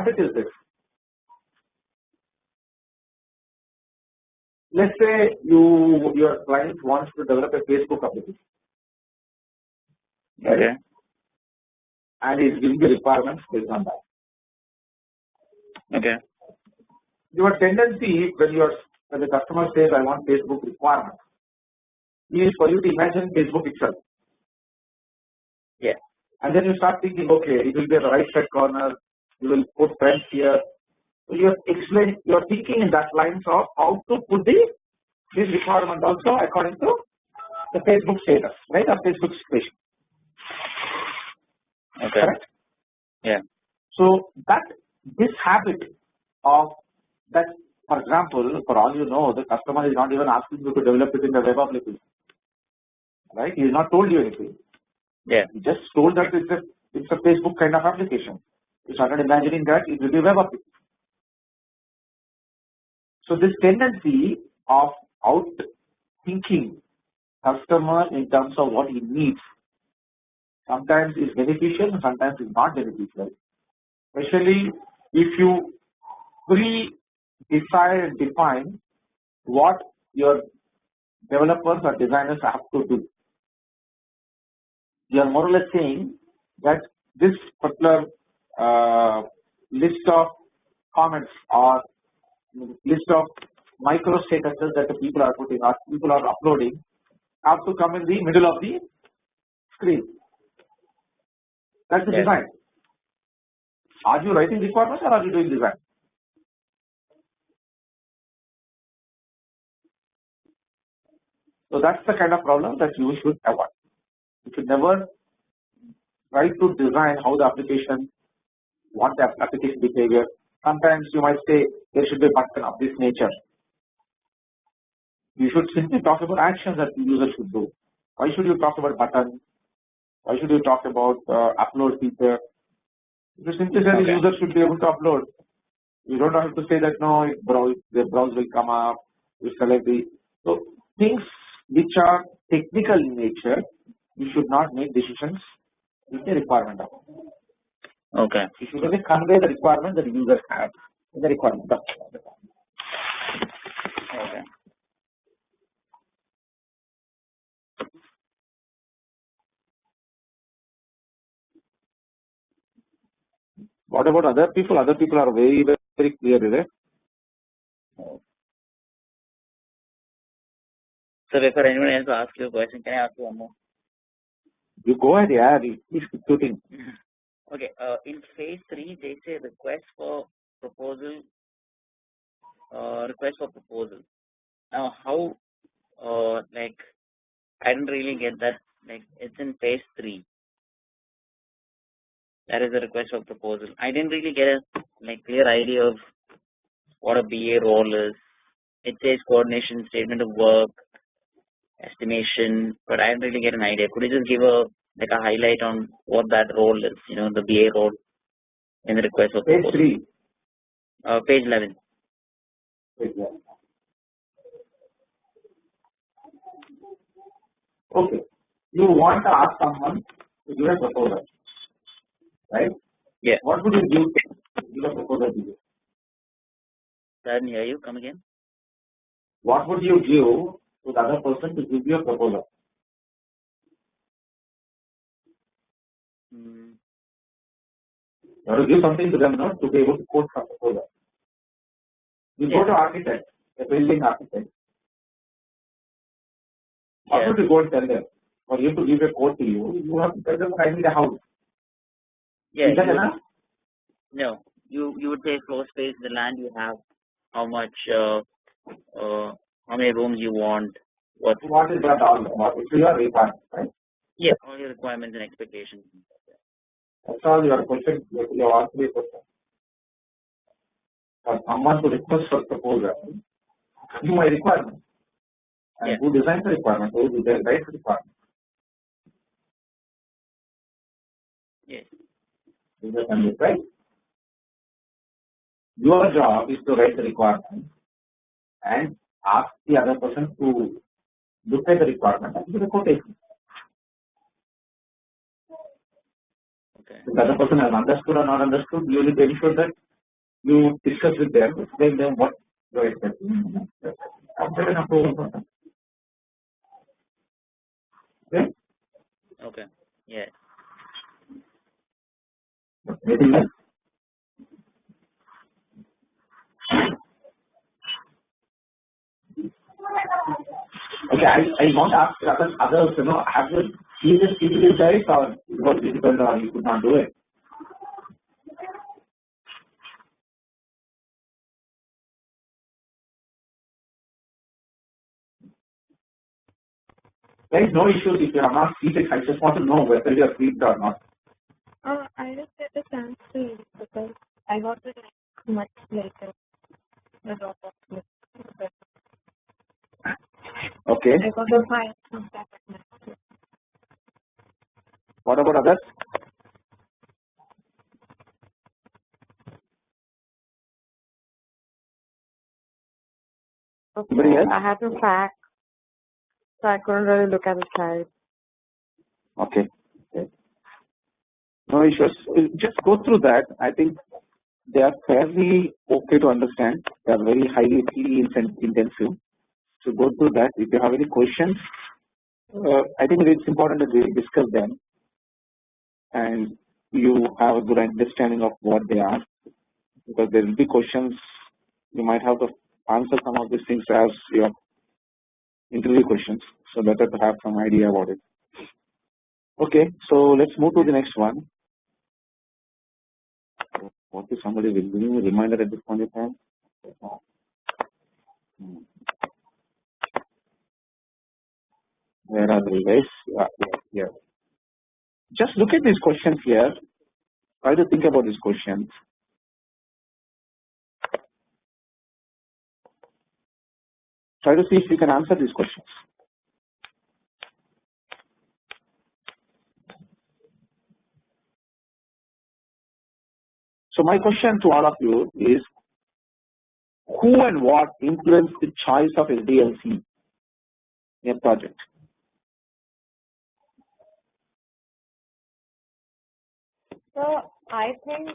want it is this. Let's say your client wants to develop a Facebook application. Right? Okay. And is giving the requirements based on that. Okay. Your tendency when the customer says I want Facebook requirement is for you to imagine Facebook itself. Yeah. And then you start thinking, okay, it will be the right side corner, you will put friends here. So you are thinking in that lines of how to put this requirement also according to the Facebook status, right? Or Facebook situation. Okay. Correct? Yeah. So this habit of that, for example, for all you know, the customer is not even asking you to develop it in the web application. Right? He has not told you anything. Yeah. He just told that it's a Facebook kind of application. You started imagining that it will be web application. So this tendency of out thinking customer in terms of what he needs sometimes is beneficial and sometimes is not beneficial. Especially if you pre-decide and define what your developers or designers have to do. You are more or less saying that this particular list of comments or list of micro statuses that the people are putting or people are uploading have to come in the middle of the screen. That's the design. Are you writing requirements or are you doing design? So that's the kind of problem that you should avoid. You should never try to design how the application, what the application behavior. Sometimes you might say there should be a button of this nature. You should simply talk about actions that the user should do. Why should you talk about button? Why should you talk about upload feature? You simply say the user should be able to upload. You don't have to say that no, the browse will come up. You select so things which are technical in nature. You should not make decisions with the requirement of. Okay. You should only convey the requirement that the user has in the requirement of. Okay. What about other people? Other people are very, very clear, is it? So before anyone else asks you a question, can I ask you one more? You go ahead, yeah. Please keep shooting. Okay. In phase 3, they say request for proposal. Now, how? I didn't really get that. It's in phase 3. That is a request for proposal. I didn't really get a clear idea of what a BA role is. It says coordination, statement of work, estimation, but I didn't really get an idea. Could you just give a highlight on what that role is? The BA role in the request for proposal. Page 3. Page 11. Okay. You want to ask someone to give a proposal, right? Yeah. What would you give a proposal to you? I didn't hear you. Come again. What would you give to the other person to give you a proposal? You have to give something to them, to be able to quote a proposal. You go to architect, a building architect. What would you go and tell them? For you to give a quote to you, you have to tell them I need a house. Yeah. Is that enough? No. You would say floor space, the land you have, how much, how many rooms you want. What is that all about? It's your requirement, right? Yeah, all your requirements and expectations. That's all your question. You have asked me a question. For someone to request for proposal, give my requirement. And who designs the requirement? Who writes the requirement? Yes. Right? Your job is to write the requirement and ask the other person to look at the requirement and give a quotation. Okay. If the other person has understood or not understood, you need to ensure that you discuss with them, explain them what you're expecting. After an approval from them. Okay? Okay. Yeah. Anything else? Okay, I want to ask others, have you seen this PPT guys or it was difficult or you could not do it? There is no issues if you have not seen it. I just want to know whether you are free or not. I just get a chance to read it because I got it much later. The drop off list. Okay. I got the file from that. What about others? Anybody else? I had to fax, so I couldn't really look at the slide. Okay. No issues. Just go through that. I think they are fairly okay to understand. They are very highly intensive. So go through that. If you have any questions, I think it's important that we discuss them and you have a good understanding of what they are, because there will be questions you might have to answer some of these things as your interview questions. So better to have some idea about it. Okay, so let's move to the next one. What if somebody will give me a reminder at this point in time? Where are the guys? Yeah. Just look at these questions here. Try to think about these questions. Try to see if you can answer these questions. So my question to all of you is, who and what influenced the choice of SDLC in a project? So I think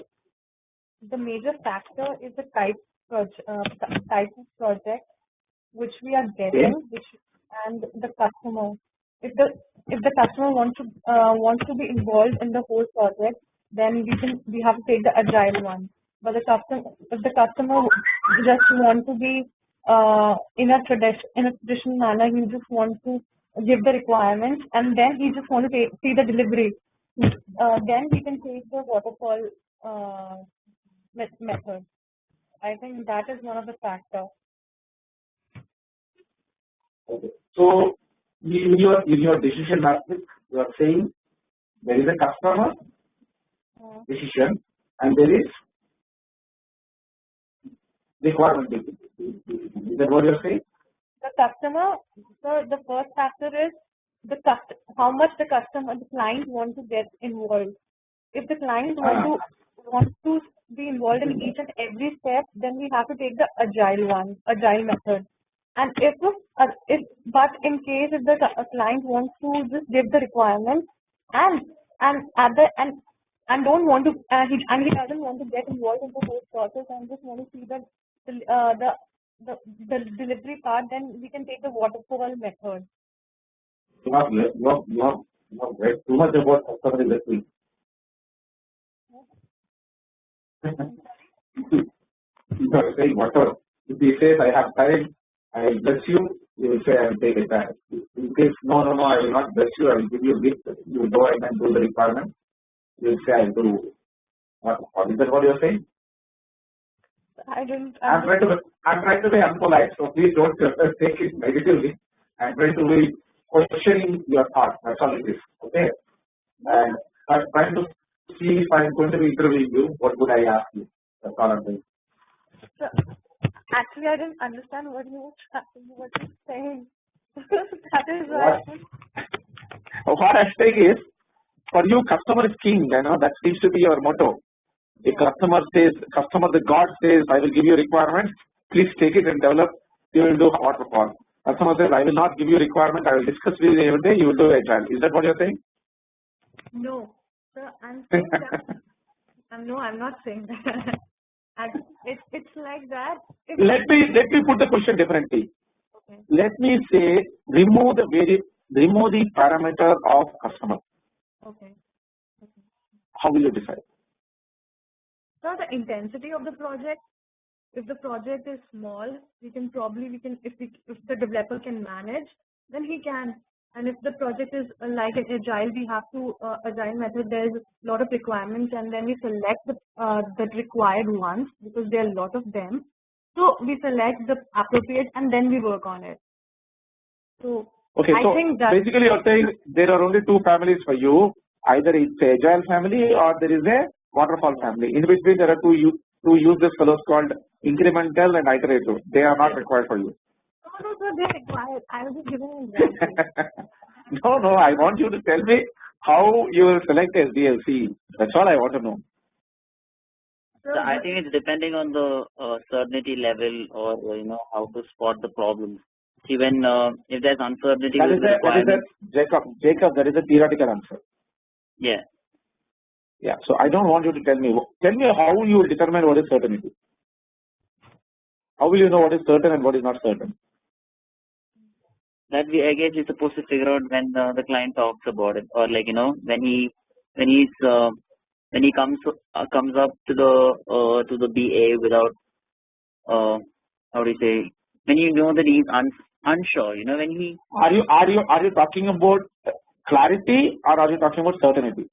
the major factor is the type of project which we are getting, and the customer. If the customer wants to be involved in the whole project, then we have to take the agile one. But if the customer just want to be in a traditional manner, he just want to give the requirements and then he just want to see the delivery. Then we can take the waterfall method. I think that is one of the factors. Okay. So in your decision matrix, you are saying there is a customer decision and there is requirement decision. Is that what you are saying? The customer. So the first factor is how much the client wants to get involved. If the client wants to be involved in each and every step, then we have to take the agile method. And but in case if the client wants to just give the requirements and don't want to he doesn't want to get involved in the whole process and just want to see the delivery part, then we can take the waterfall method. You have read too much about customer industry. You are saying whatever. If he says I have time, I will bless you, you will say I will take it back. In case no, I will not bless you, I will give you a gift, you will go ahead and do the requirement, you will say I will do. What is that what you are saying? I didn't. I'm trying to be unpolite, so please don't take it negatively. I'm trying to be questioning your thought. That's all it is. Okay? And I'm trying to see if I'm going to be interviewing you, what would I ask you? That's all I'm doing. So, actually, I didn't understand what you were saying. That is why. What I'm saying is, for you, customer is king. That seems to be your motto. The customer, the God says, I will give you requirements. Please take it and develop. You will do waterfall. Customer says, I will not give you requirement. I will discuss with you every day. You will do agile. Is that what you're saying? No, sir. I'm saying that. No, I'm not saying that. And it's like that. Let me put the question differently. Okay. Let me say remove the parameter of customer. Okay. How will you decide? So the intensity of the project. If the project is small, if the developer can manage, then he can. And if the project is like an agile, we have to agile method. There's a lot of requirements, and then we select the required ones because there are a lot of them. So we select the appropriate, and then we work on it. So okay, I think that basically you're saying there are only two families for you. Either it's agile family or there is a waterfall family. In between there are two useless fellows called incremental and iterative. They are not required for you. No, sir, they're required. I was just giving an example. No, I want you to tell me how you will select SDLC. That's all I want to know. So I think it's depending on the certainty level or how to spot the problems. See, when if there's uncertainty with the requirement. Jacob, that is a theoretical answer. Yeah. Yeah. So I don't want you to tell me how you will determine what is certainty. How will you know what is certain and what is not certain? That I guess you're supposed to figure out when the client talks about it, or when he comes up to the BA without how do you say, when you know that he's unsure, when he are you talking about clarity or are you talking about certainty?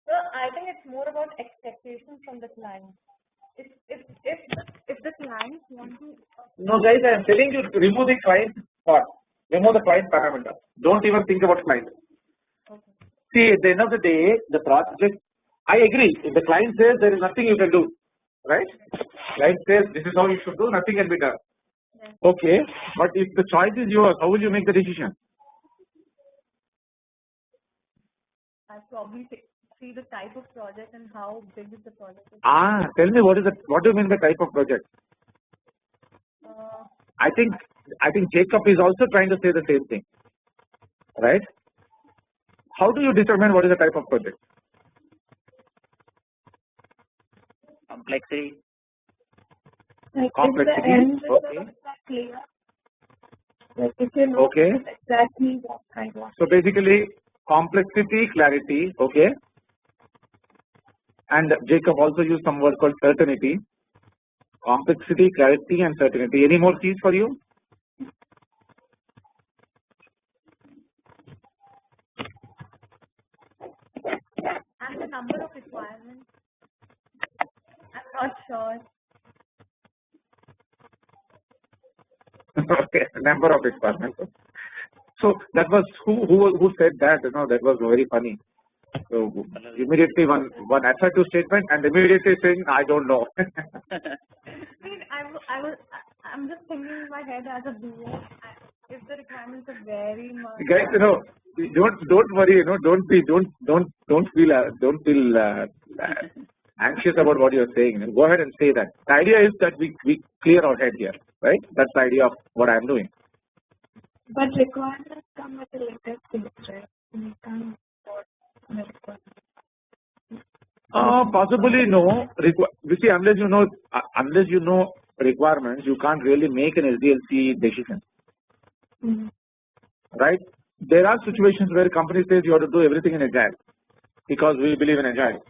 So I think it's more about expectations from the client. If the client want to. No, guys, I am telling you to remove the client part. Remove the client parameter. Don't even think about client. Okay. See, at the end of the day, the project. I agree. If the client says there is nothing you can do, right? Client says this is how you should do. Nothing can be done. Yes. Okay, but if the choice is yours, how will you make the decision? I probably see the type of project and how big is the project. Tell me what do you mean by type of project? I think Jacob is also trying to say the same thing, right? How do you determine what is the type of project? Complexity. Complexity. Okay. Clear. Like if you know okay. Exactly what I want. So basically, complexity, clarity. Okay. And Jacob also used some word called certainty. Complexity, clarity, and certainty. Any more keys for you? And the number of requirements. I'm not sure. Okay, number of requirements. So that was who said that? That was very funny. So immediately one assertive statement and immediately saying I don't know. I'm just thinking in my head as a BA. If the requirements are very much. Guys, don't worry. Don't feel anxious about what you're saying. Go ahead and say that. The idea is that we clear our head here, right? That's the idea of what I'm doing. But requirements come with a later stage, right? You can't possibly no. You see, unless you know requirements, you can't really make an SDLC decision. Mm-hmm. Right? There are situations where companies say you have to do everything in agile because we believe in agile.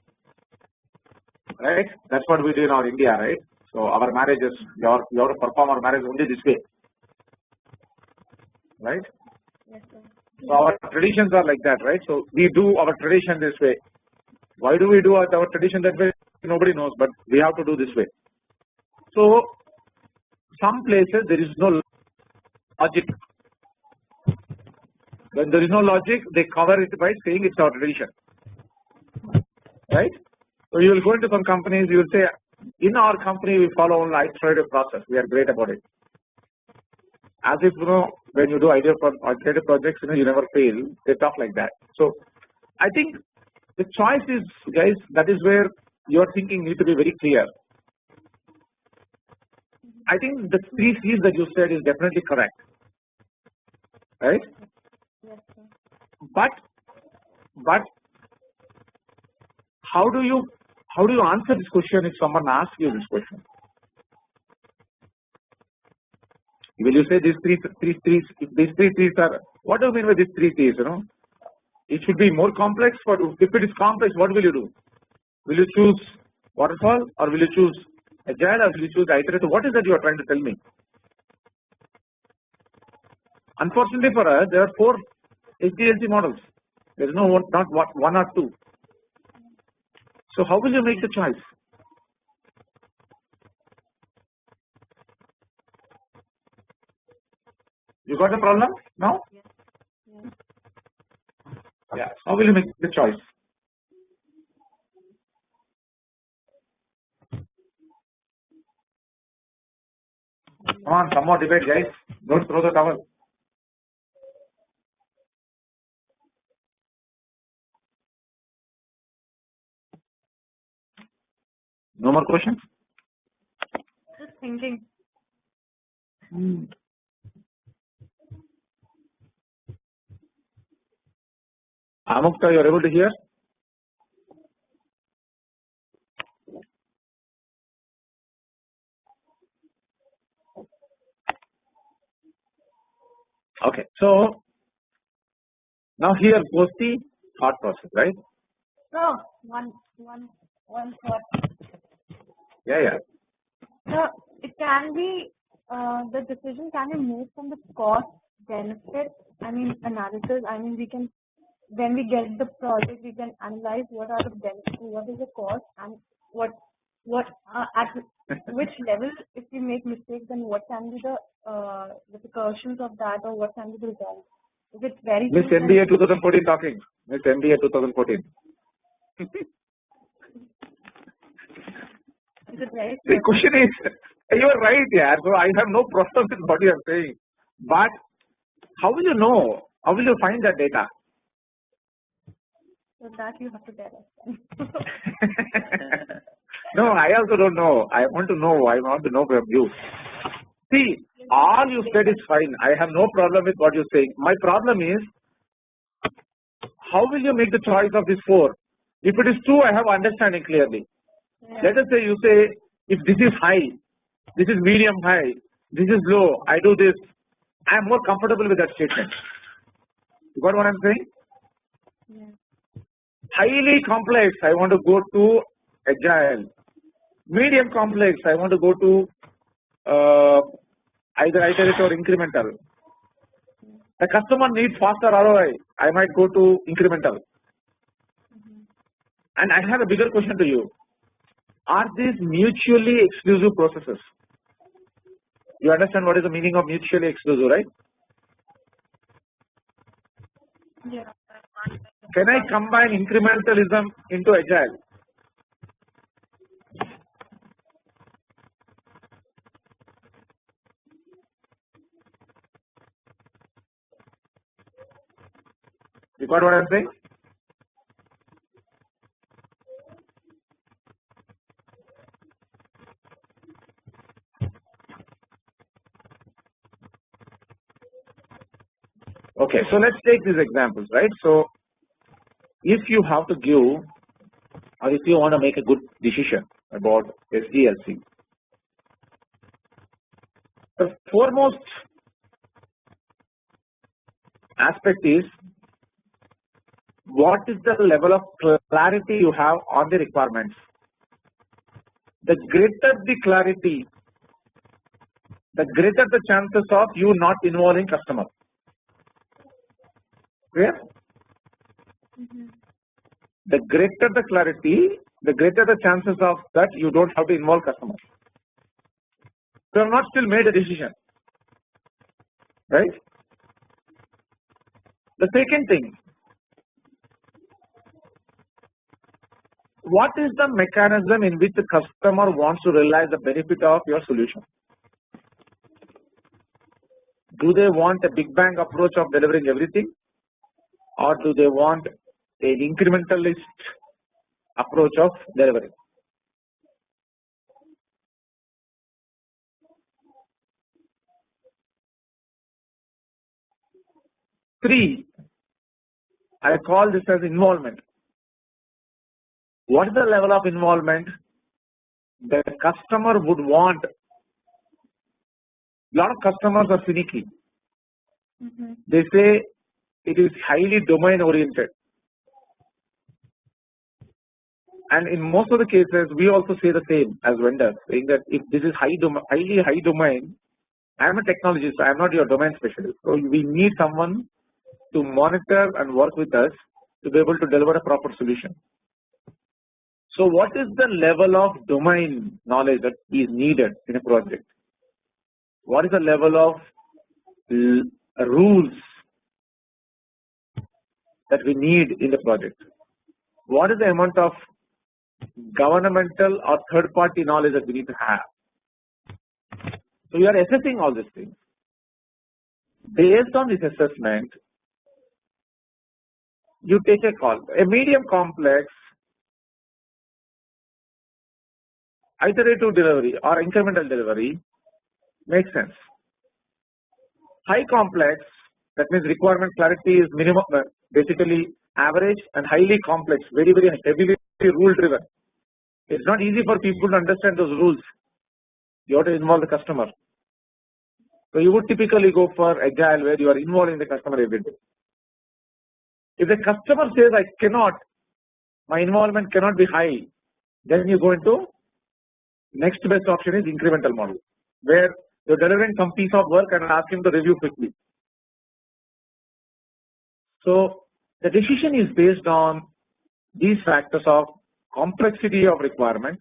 Right? That's what we do in our India, right? So our marriages, you have to perform our marriage only this way. Right? Yes, sir. So our traditions are like that, right? So we do our tradition this way. Why do we do our tradition that way? Nobody knows, but we have to do this way. So some places there is no logic. When there is no logic, they cover it by saying it's our tradition. Right? So you will go into some companies, you will say, in our company we follow only iterative process. We are great about it. As if when you do iterative projects, you never fail. They talk like that. So I think the choice is, guys, that is where your thinking needs to be very clear. I think the 3 C's that you said is definitely correct. Right? Yes, sir. But how do you how do you answer this question if someone asks you this question? Will you say these three T's are, what do you mean by these three T's, you know? It should be more complex, but if it is complex, what will you do? Will you choose waterfall, or will you choose agile, or will you choose iterative? What is that you are trying to tell me? Unfortunately for us, there are 4 SDLC models. There is no one, not one or two. So how will you make the choice? You got the problem now? Yeah. How will you make the choice? Come on, some more debate, guys. Don't throw the towel. No more questions? Just thinking. Amukta, you are able to hear? Okay, so now here goes the thought process, right? No, one thought. Yeah. No, it can be, the decision can be made from the cost benefit, analysis. When we get the project, we can analyze what are the benefits, what is the cost, and what at which level, if we make mistakes, then what can be the repercussions of that, or what can be the result. If it's very Miss MBA 2014 talking. Miss MBA 2014. Is it right? The question is, you are right, yeah. So I have no problem with what you are saying. But how will you know? How will you find that data? So that you have to tell us. No, I also don't know. I want to know. I want to know from you. See, all you said is fine. I have no problem with what you're saying. My problem is, how will you make the choice of these 4? If it is 2, I have understanding clearly. Yeah. Let us say you say, if this is high, this is medium high, this is low, I do this. I am more comfortable with that statement. You got what I'm saying? Yeah. Highly complex, I want to go to agile. Medium complex, I want to go to either iterative or incremental. The customer needs faster ROI, I might go to incremental. And I have a bigger question to you. Are these mutually exclusive processes? You understand what is the meaning of mutually exclusive, right? Yeah. Can I combine incrementalism into agile? You got what I'm saying? Okay, so let's take these examples, right? So if you have to give, or if you want to make a good decision about SDLC, the foremost aspect is, what is the level of clarity you have on the requirements? The greater the clarity, the greater the chances of you not involving customer. Clear? The greater the clarity, the greater the chances of that you don't have to involve customers. You have not still made a decision, right? The second thing, what is the mechanism in which the customer wants to realize the benefit of your solution? Do they want a big bang approach of delivering everything, or do they want an incrementalist approach of delivery? Three, I call this as involvement. What is the level of involvement the customer would want? A lot of customers are finicky. They say it is highly domain oriented. And in most of the cases, we also say the same as vendors, saying that if this is highly high domain, I am a technologist, I am not your domain specialist. So we need someone to monitor and work with us to be able to deliver a proper solution. So what is the level of domain knowledge that is needed in a project? What is the level of rules that we need in the project? What is the amount of governmental or third party knowledge that we need to have? So we are assessing all these things. Based on this assessment, you take a call. A medium complex iterative delivery or incremental delivery makes sense. High complex, that means requirement clarity is minimum, basically average, and highly complex, very heavily rule driven. It's not easy for people to understand those rules. You have to involve the customer. So you would typically go for agile where you are involving the customer every day. If the customer says I cannot, my involvement cannot be high, then you go into next best option is incremental model, where you're delivering some piece of work and ask him to review quickly. So the decision is based on these factors of complexity of requirement,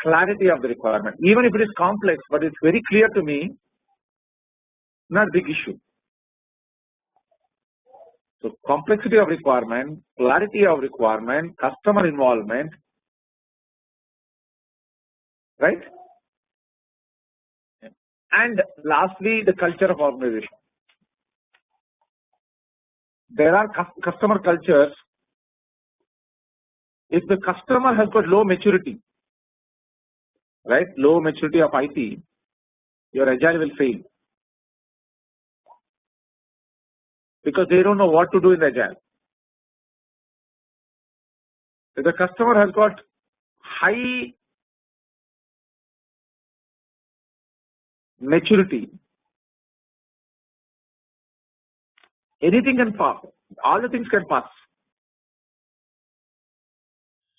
clarity of the requirement. Even if it is complex, but it's very clear to me, not big issue. So complexity of requirement, clarity of requirement, customer involvement, right? And lastly, the culture of organization. There are customer cultures. If the customer has got low maturity, right, low maturity of IT, your agile will fail. Because they don't know what to do in agile. If the customer has got high maturity, anything can pass. All the things can pass.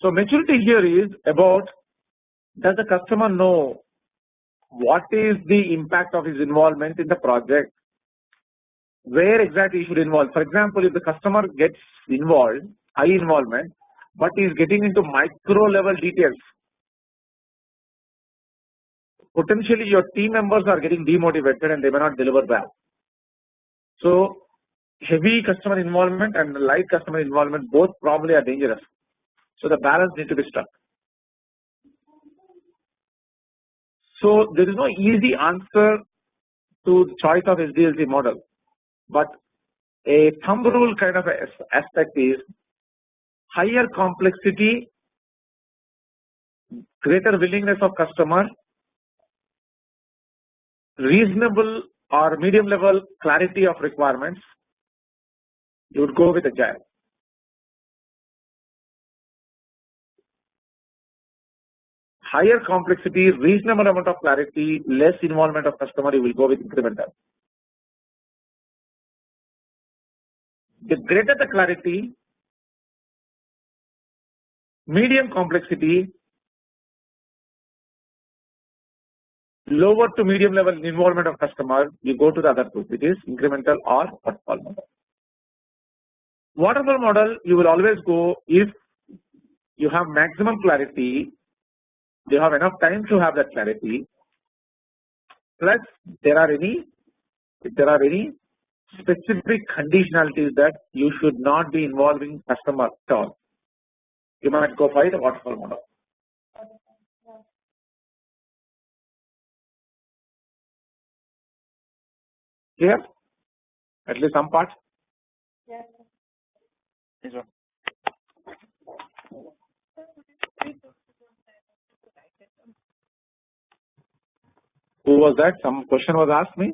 So maturity here is about, does the customer know what is the impact of his involvement in the project? Where exactly he should involve? For example, if the customer gets involved, high involvement, but is getting into micro level details, potentially your team members are getting demotivated and they may not deliver well. So heavy customer involvement and light customer involvement both probably are dangerous. So the balance needs to be struck. So there is no easy answer to the choice of SDLC model, but a thumb rule kind of aspect is higher complexity, greater willingness of customer, reasonable or medium level clarity of requirements, you would go with agile. Higher complexity, reasonable amount of clarity, less involvement of customer, you will go with incremental. The greater the clarity, medium complexity, lower to medium level involvement of customer, you go to the other two, which is incremental or waterfall model. Waterfall model, you will always go if you have maximum clarity, you have enough time to have that clarity, plus there are any specific conditionalities that you should not be involving customer at all. You might go by the waterfall model. Clear? At least some part? Yes. Yes, sir. Who was that? Some question was asked me?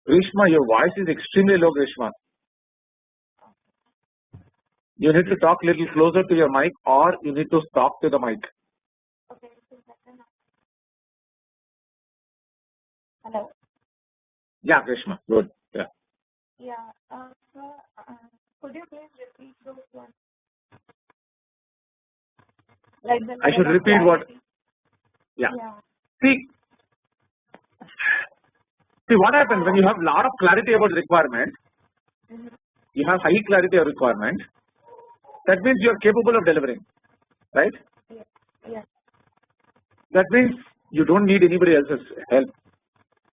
Grishma, your voice is extremely low, Grishma. You need to talk a little closer to your mic, or you need to talk to the mic. Okay, this is better now. Hello. Yeah, Grishma, good. Yeah. Yeah. So, could you please repeat those ones? Like the I should level of repeat what? clarity. Yeah. Yeah. See what happens when you have a lot of clarity about the requirement. Mhm. You have high clarity of requirement. That means you are capable of delivering, right? Yeah. Yeah. That means you don't need anybody else's help.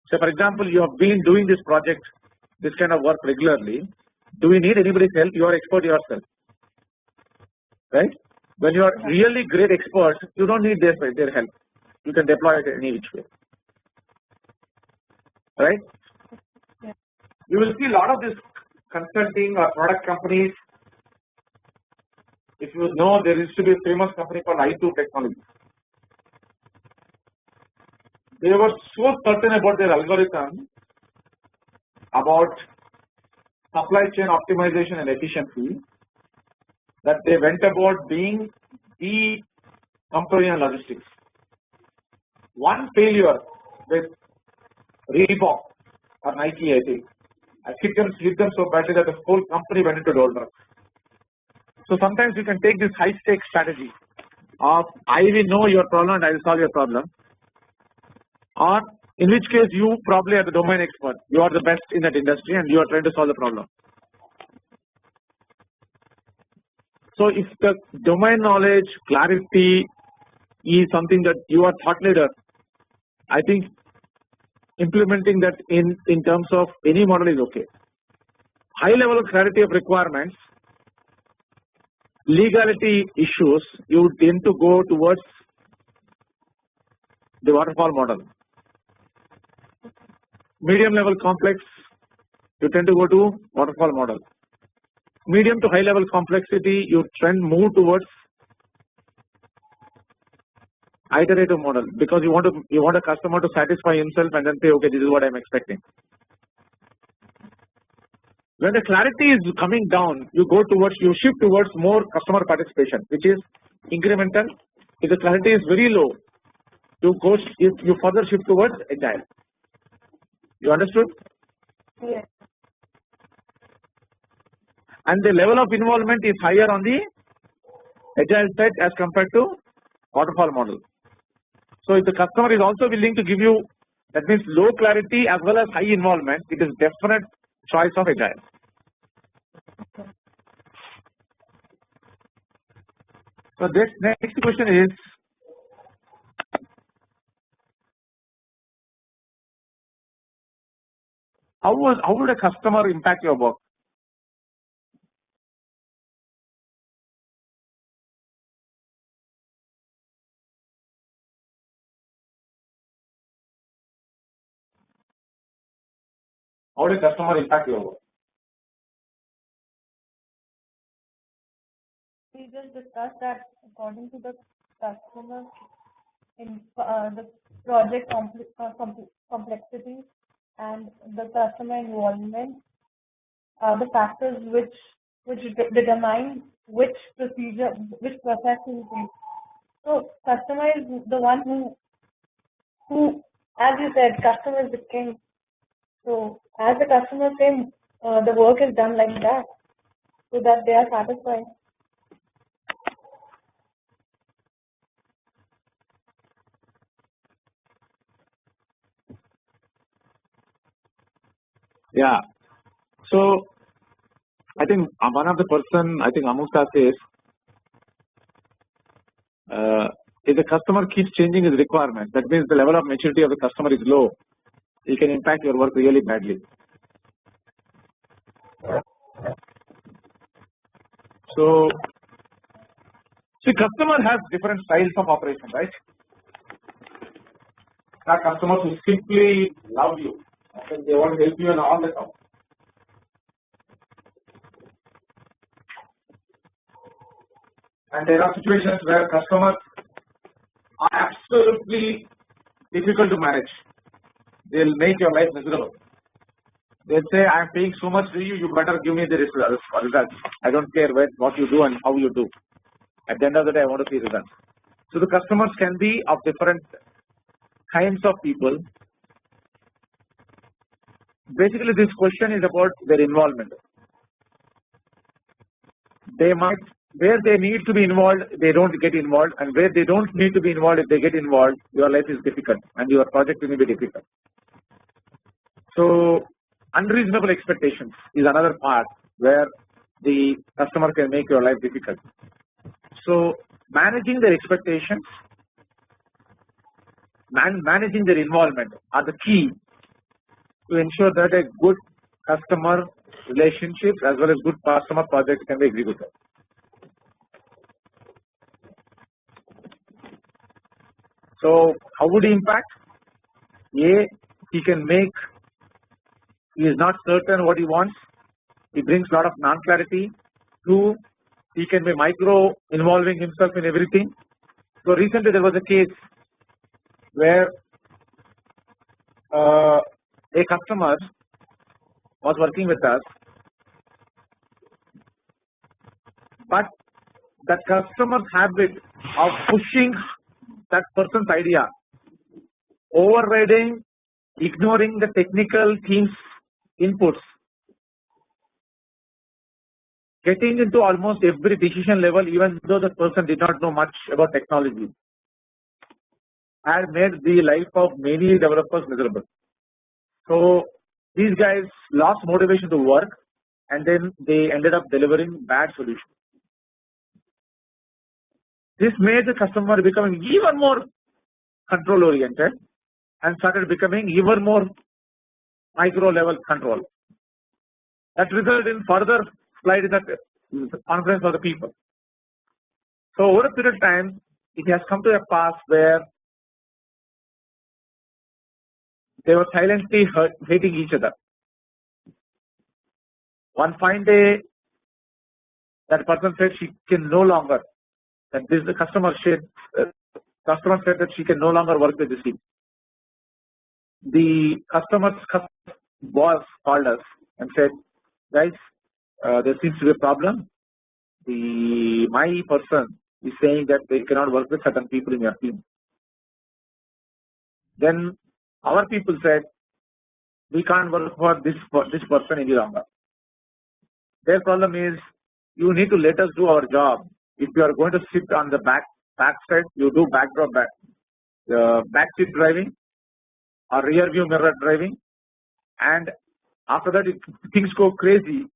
So, for example, you have been doing this project, this kind of work regularly. Do you need anybody's help? You are expert yourself, right? When you are really great experts, you don't need their help. You can deploy it any which way, right? Yeah. You will see a lot of this consulting or product companies. If you know, there used to be a famous company called i2 Technology. They were so certain about their algorithm, about supply chain optimization and efficiency, that they went about being the company in logistics. One failure with Reebok or Nike, I think, I hit them so badly that the whole company went into doldrums. So sometimes you can take this high stakes strategy of I will know your problem and I will solve your problem, or in which case you probably are the domain expert. You are the best in that industry and you are trying to solve the problem. So if the domain knowledge, clarity is something that you are thought leader, I think implementing that in terms of any model is okay. High level of clarity of requirements, legality issues, you tend to go towards the waterfall model. Medium level complex, you tend to go to waterfall model. Medium to high level complexity, you move towards iterative model, because you want a customer to satisfy himself and then say, okay, this is what I'm expecting. When the clarity is coming down, you shift towards more customer participation, which is incremental. If the clarity is very low, you further shift towards agile. You understood? Yes. And the level of involvement is higher on the agile side as compared to waterfall model. So if the customer is also willing to give you, that means low clarity as well as high involvement, it is definite choice of agile. So this next question is, how would a customer impact your work? How would a customer impact your work? We just discussed that according to the customer in the project complexity and the customer involvement are the factors which determine which process to use. So customer is the one who, as you said, customer is the king. So as the customer says, the work is done like that, so that they are satisfied. Yeah. So I think one of the person, I think Amusa says, if the customer keeps changing his requirement, that means the level of maturity of the customer is low. It can impact your work really badly. So, see, customer has different styles of operation, right? There are customers who simply love you, and they want to help you in all the time. And there are situations where customers are absolutely difficult to manage. They'll make your life miserable. They'll say, I'm paying so much to you, you better give me the results. I don't care what you do and how you do. At the end of the day, I want to see results. So the customers can be of different kinds of people. Basically, this question is about their involvement. They might, where they need to be involved, they don't get involved, and where they don't need to be involved, if they get involved, your life is difficult and your project will be difficult. So unreasonable expectations is another part where the customer can make your life difficult. So managing their expectations, managing their involvement are the key to ensure that a good customer relationships as well as good customer projects can be executed. So how would he impact? A, he can make, he is not certain what he wants, he brings a lot of non-clarity. 2, he can be micro involving himself in everything. So recently there was a case where a customer was working with us, but that customer's habit of pushing that person's idea, overriding, ignoring the technical team's inputs, getting into almost every decision level even though the person did not know much about technology, had made the life of many developers miserable. So these guys lost motivation to work and then they ended up delivering bad solutions. This made the customer becoming even more control oriented and started becoming even more micro level control. That resulted in further slide in the confidence of the people. So over a period of time, it has come to a pass where they were silently hating each other. One fine day, that person said she can no longer, that this the customer said that she can no longer work with this team. The customer's boss called us and said, guys, there seems to be a problem. My person is saying that they cannot work with certain people in your team. Then our people said, we can't work for this person any longer. Their problem is, you need to let us do our job. If you are going to sit on the backside, you do backseat driving or rear view mirror driving, and after that, if things go crazy,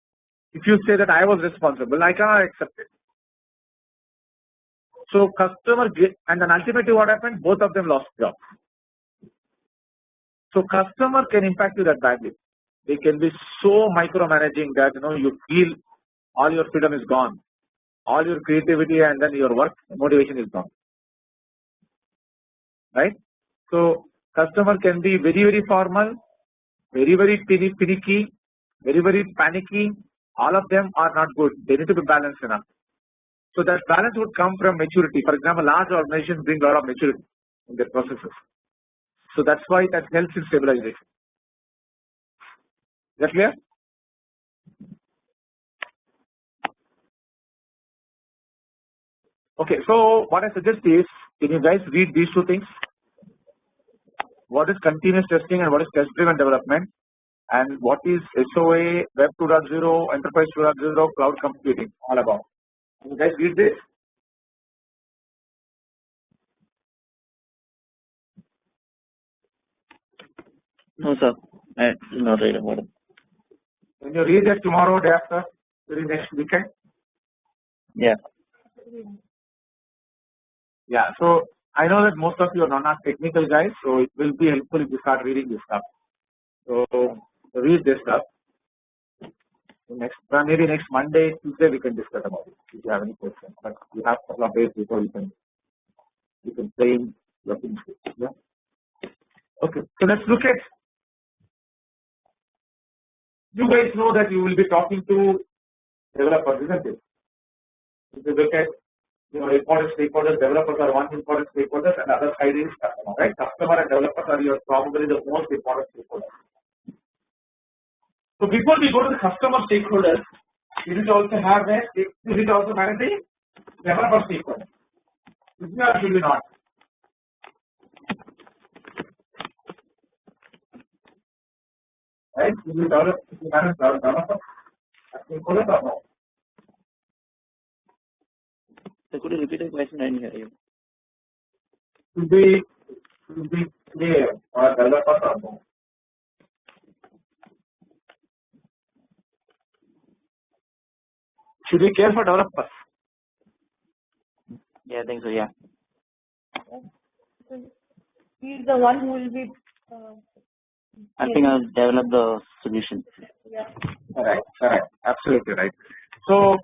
if you say that I was responsible, I cannot accept it. So customer, and then ultimately what happened? Both of them lost jobs. So customer can impact you that badly. They can be so micromanaging that you feel all your freedom is gone, all your creativity and then your work motivation is gone. Right? So customer can be very, very formal, very, very finicky, very, very panicky. All of them are not good. They need to be balanced enough. So that balance would come from maturity. For example, large organizations bring a lot of maturity in their processes. So that's why that helps in stabilization. Is that clear? Okay, so what I suggest is, can you guys read these two things? What is continuous testing and what is test-driven development? And what is SOA, Web 2.0, Enterprise 2.0, Cloud Computing all about? Can you guys read this? No, sir. I did not read about it. When you read it tomorrow, day after, during next weekend? Yeah. Yeah, so I know that most of you are not technical guys, so it will be helpful if you start reading this stuff. So read this stuff. Maybe next Monday, Tuesday we can discuss about it if you have any questions. But you have a couple of days before you can frame your things. Yeah. Okay, so let's look at. You guys know that you will be talking to developers, isn't it? If you look at important stakeholders, developers are one important stakeholder, and other side is customer, right? Customer and developers are probably the most important stakeholders. So before we go to the customer stakeholders, you need to also have a, you need to also manage the developer stakeholders. Should we or should we not? Right? Should we develop, should we manage developer stakeholders or no? So could you repeat the question? I didn't hear you. Should we clear or developers or no? Should we care for developers? Yeah, I think so. Yeah. He's the one who will be. I think I'll develop the solution. Yeah. Correct. Absolutely right. So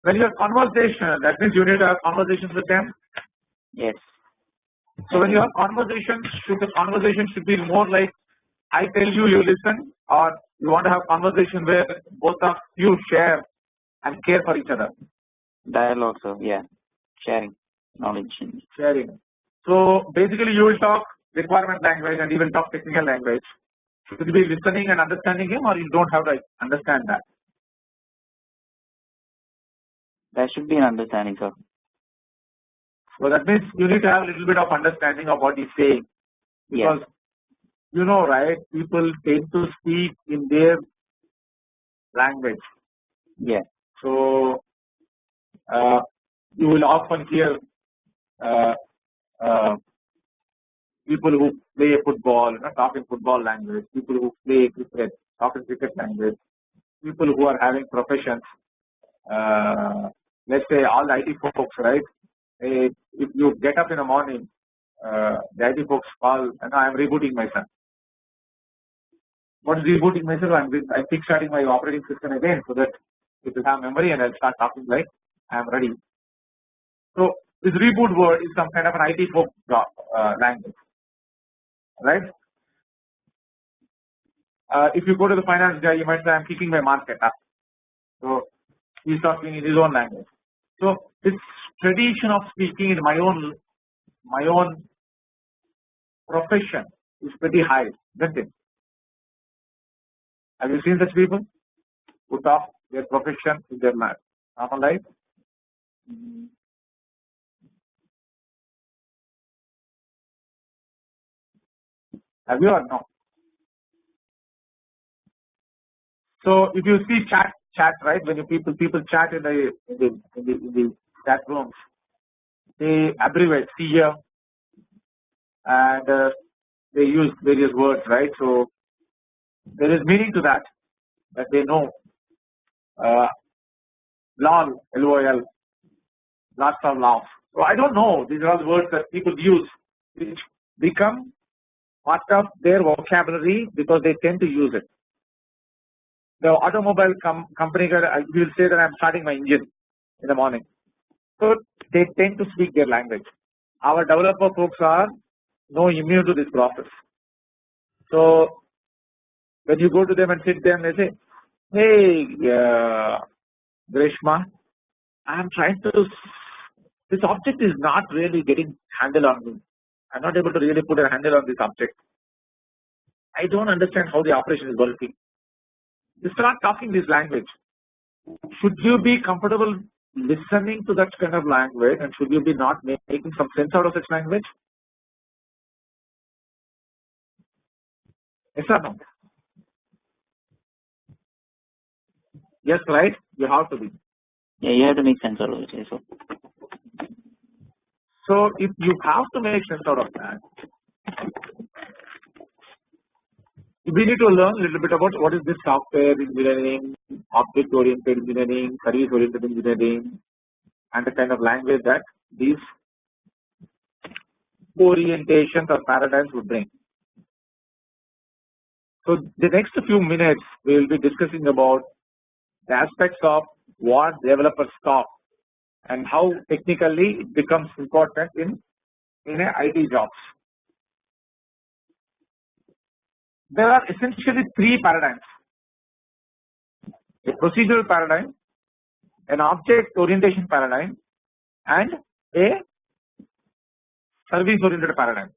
when you have conversation, that means you need to have conversations with them. Yes. So when you have conversations, the conversation should be more like I tell you, you listen, or you want to have conversation where both of you share and care for each other. Dialogue. So yeah, sharing knowledge. Sharing. So basically, you will talk requirement language and even talk technical language. Should you be listening and understanding him, or you don't have to understand that? There should be an understanding, sir. So that means you need to have a little bit of understanding of what he's saying, because you know, right? People tend to speak in their language. Yeah. So you will often hear people who play football, talk in football language. People who play cricket, talk in cricket language. People who are having professions. Let's say all the IT folks, right? If you get up in the morning, the IT folks call, I'm rebooting myself. What is rebooting myself? I'm kickstarting my operating system again so that it will have memory and I'll start talking like I'm ready. So this reboot word is some kind of an IT folk language, right? If you go to the finance guy, you might say I'm keeping my market up. So he's talking in his own language. So this tradition of speaking in my own profession is pretty high, isn't it? Have you seen such people who talk their profession in their normal life? Have you or no? So if you see chat, right? When people chat in the chat rooms, they abbreviate CF and they use various words, right? So there is meaning to that they know. LOL, LOL, lots of laughs. So I don't know. These are all the words that people use, which become part of their vocabulary because they tend to use it. The automobile company will say that I'm starting my engine in the morning. So they tend to speak their language. Our developer folks are no immune to this process. So when you go to them and sit there and they say, hey, Grishma, I'm trying to, this object is not really getting handle on me. I'm not able to really put a handle on this object. I don't understand how the operation is working. You start talking this language. Should you be comfortable listening to that kind of language, and should you be not making some sense out of such language? Yes or no? Yes, right? You have to be. Yeah, you have to make sense out of it. So if you have to make sense out of that, we need to learn a little bit about what is this software engineering, object-oriented engineering, service-oriented engineering, and the kind of language that these orientations or paradigms would bring. So the next few minutes we will be discussing about the aspects of what developers talk and how technically it becomes important in IT jobs. There are essentially three paradigms: a procedural paradigm, an object orientation paradigm, and a service oriented paradigm.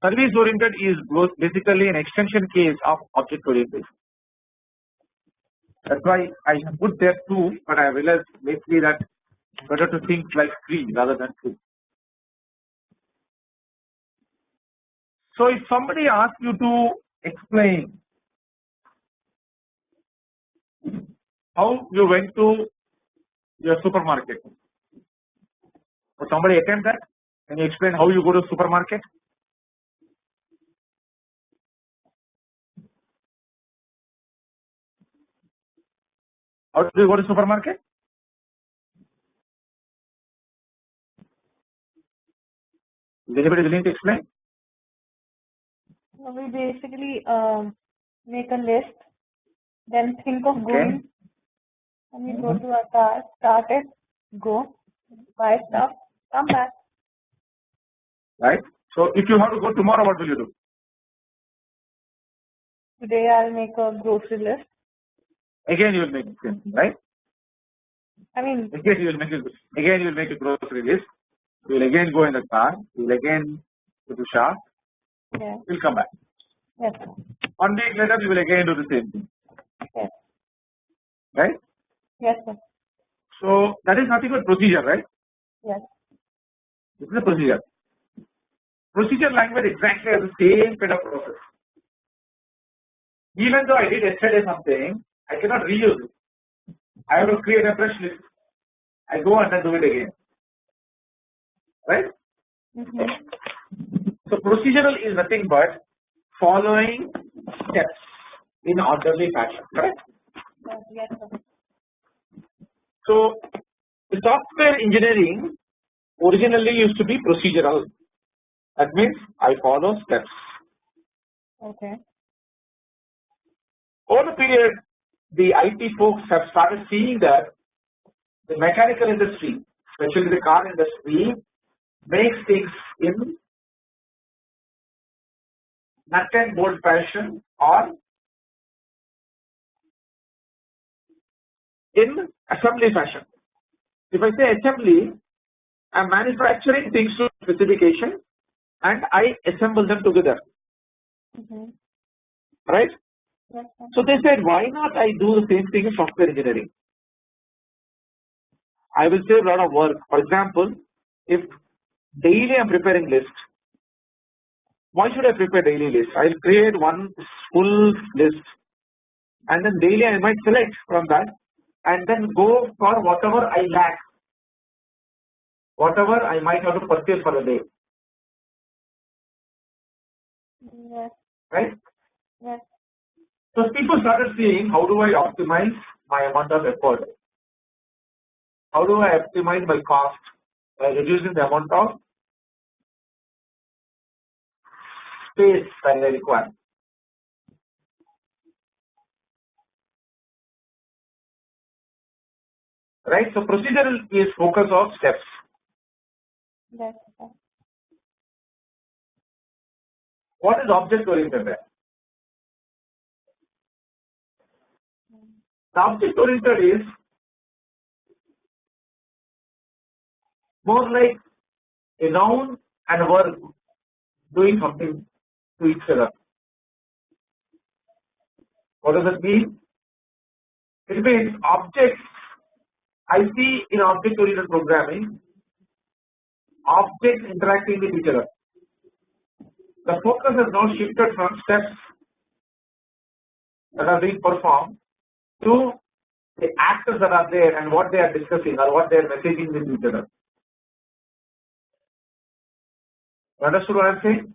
Service oriented is basically an extension case of object orientation. That's why I have put there 2, but I realized lately that better to think like 3 rather than 2. So if somebody asks you to explain how you went to your supermarket, would somebody attempt that? Can you explain how you go to supermarket? How do you go to supermarket? Is anybody willing to explain? So we basically make a list, then think of Okay. going, and we go to our car, start it, go, buy stuff, come back. Right? So if you have to go tomorrow, what will you do? Today I'll make a grocery list. Again you will make it, right? I mean, Again you will make a grocery list. You will again go in the car. You will again go to shop. yeah, You will come back. yes, sir. 1 week later you will again do the same thing. Yes, Right? yes, sir. So that is nothing but procedure, right? Yes, This is a procedure. Procedure language exactly has the same kind of process. Even though I did yesterday something, I cannot reuse it. I have to create a fresh list. I go and then do it again. Right? So procedural is nothing but following steps in orderly fashion. Correct? yes, sir. So the software engineering originally used to be procedural. That means I follow steps. Okay. Over the period, the IT folks have started seeing that the mechanical industry, especially the car industry, makes things in nut and bolt fashion or in assembly fashion. If I say assembly, I am manufacturing things to specification and I assemble them together. Right? Yes, sir. So they said, why not I do the same thing in software engineering? I will save a lot of work. For example, if daily I am preparing list, why should I prepare daily list? I will create one full list and then daily I might select from that and then go for whatever I lack, whatever I might have to purchase for the day. Yes, Right? yes, So people started seeing how do I optimize my amount of effort? How do I optimize my cost by reducing the amount of space that I require? Right? So procedural is focus of steps. yes, sir. What is object oriented? The object oriented is more like a noun and a verb doing something to each other. What does it mean? It means objects. I see in object oriented programming objects interacting with each other. The focus has now shifted from steps that are being performed to the actors that are there and what they are discussing or what they are messaging with each other. You understood what I am saying?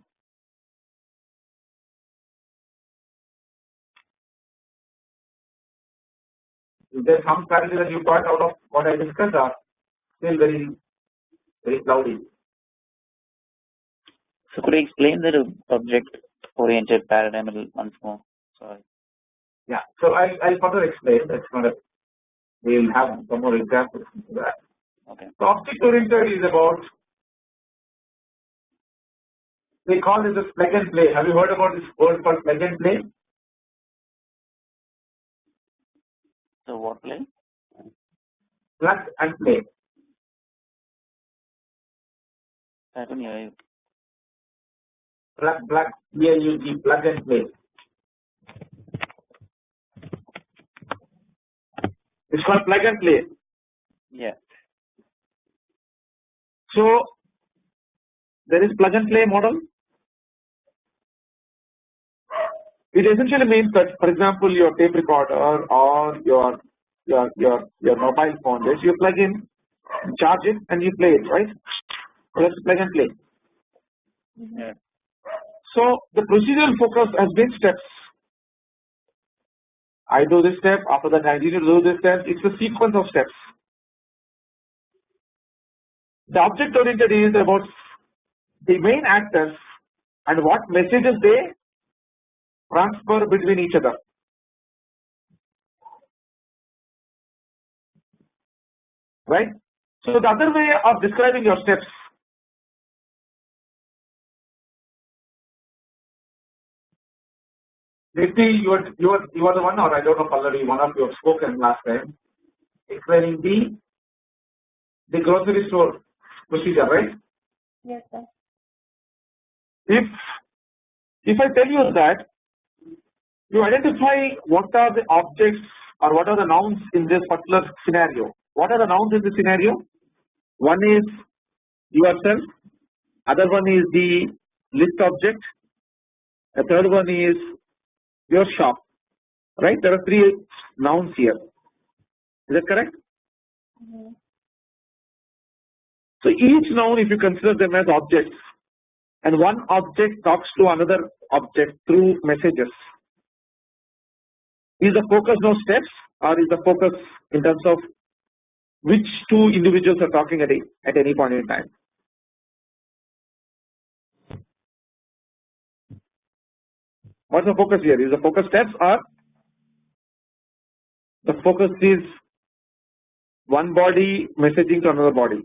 Is there some clarity that you got out of what I discussed or still very cloudy? So could you explain the object-oriented paradigm a little once more? Sorry. Yeah. So I'll further explain. That's not a. We'll have some more examples into that. Okay. So object oriented is about. They call this as plug and play. Have you heard about this word called plug and play? So what play? Plug and play. I don't hear you. Plug, PLUG, plug and play. It's called plug and play. Yeah. So there is plug and play model. It essentially means that, for example, your tape recorder or your mobile phone, this you plug in, charge it, and you play it, right? So that's plug and play. Yeah. So the procedural focus has been steps. I do this step, after that I need to do this step. It's a sequence of steps. The object oriented is about the main actors and what messages they transfer between each other. Right? So the other way of describing your steps, Niti, you are the one, or I don't know, Pallavi, one of you have spoken last time, explaining the grocery store procedure, right? Yes, sir. If I tell you that you identify what are the objects or what are the nouns in this particular scenario. What are the nouns in this scenario? One is yourself, other one is the list object, the third one is your shop, right? There are three nouns here. Is that correct? Mm-hmm. So each noun, if you consider them as objects, and one object talks to another object through messages, is the focus now steps, or is the focus in terms of which two individuals are talking at any point in time? What's the focus here? Is the focus steps, or the focus is one body messaging to another body?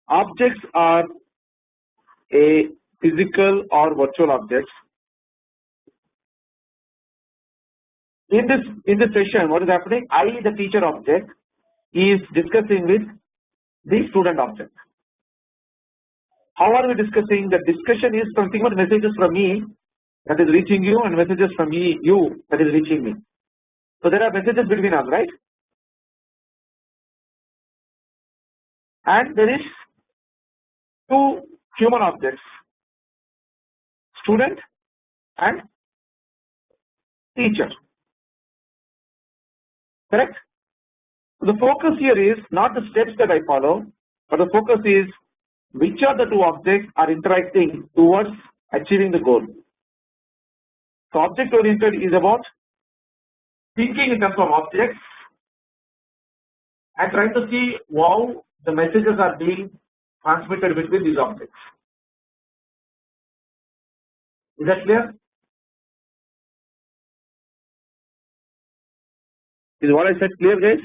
Objects are a physical or virtual objects. In this session, what is happening? I, the teacher object, is discussing with the student object. How are we discussing? The discussion is something about messages from me that is reaching you and messages from you that is reaching me. So there are messages between us, right? And there is two human objects, student and teacher. Correct? So the focus here is not the steps that I follow, but the focus is which are the two objects are interacting towards achieving the goal. So object oriented is about thinking in terms of objects and trying to see how the messages are being transmitted between these objects. Is that clear? Is what I said clear, guys?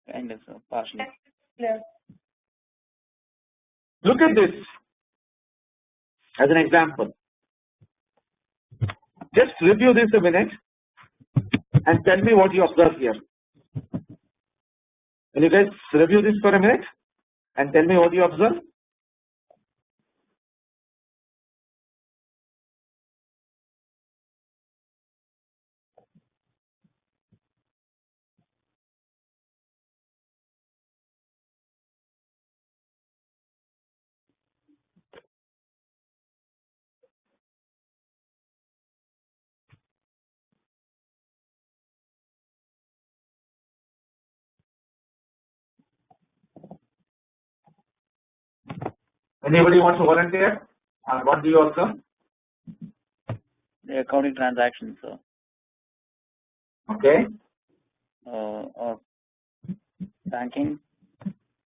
Kind of, partially. Clear. Look at this as an example. Just review this a minute and tell me what you observe here. Will you guys review this for a minute and tell me what you observe? Anybody wants to volunteer? And what do you observe? The accounting transactions, so Okay. or banking,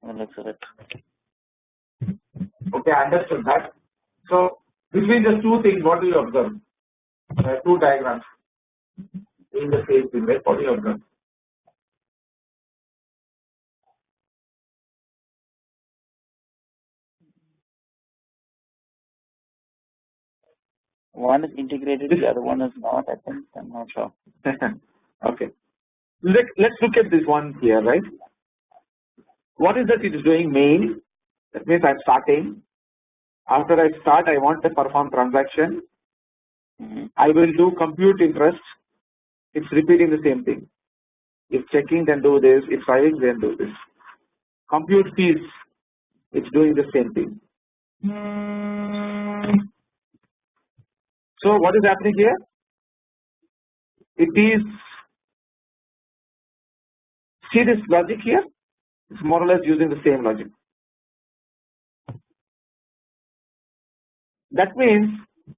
on the looks of it. Okay, I understood that. So between the two things, what do you observe? Two diagrams in the same thing, right? What do you observe? One is integrated, the other one is not. I think I'm not sure. Okay. Let's look at this one here, right? What is that it is doing? Main, That means I'm starting. After I start, I want to perform transaction. I will do compute interest. It's repeating the same thing. If checking, then do this. If filing, then do this. Compute fees, it's doing the same thing. So what is happening here? It is, see this logic here? It's more or less using the same logic. That means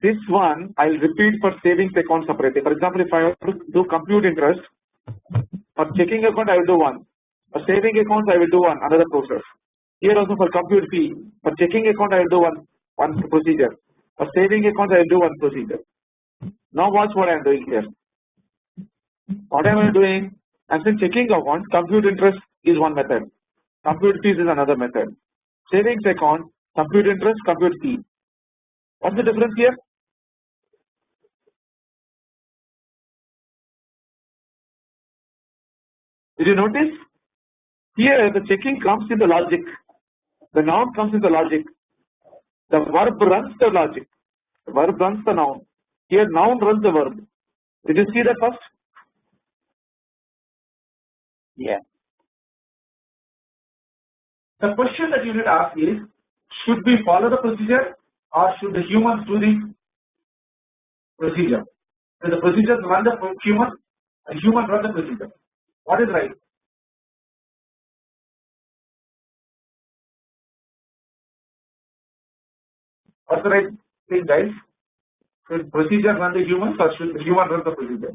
this one I'll repeat for savings account separately. For example, if I have to do compute interest, for checking account I will do one. For saving account I will do one, another process. Here also for compute fee, for checking account I will do one procedure. For saving account I will do one procedure. Now watch what I am doing here. What am I doing? I'm saying checking account, compute interest is one method. Compute fees is another method. Savings account, compute interest, compute fee. What's the difference here? Did you notice? Here the checking comes in the logic. The noun comes in the logic. The verb runs the logic. The verb runs the noun. Here noun runs the verb. Did you see that first? Yeah. The question that you need to ask is, should we follow the procedure or should the humans do the procedure? So the procedure run the human and human run the procedure. What is right? What's the right thing, guys? Should procedure run the humans or should the human run the procedure?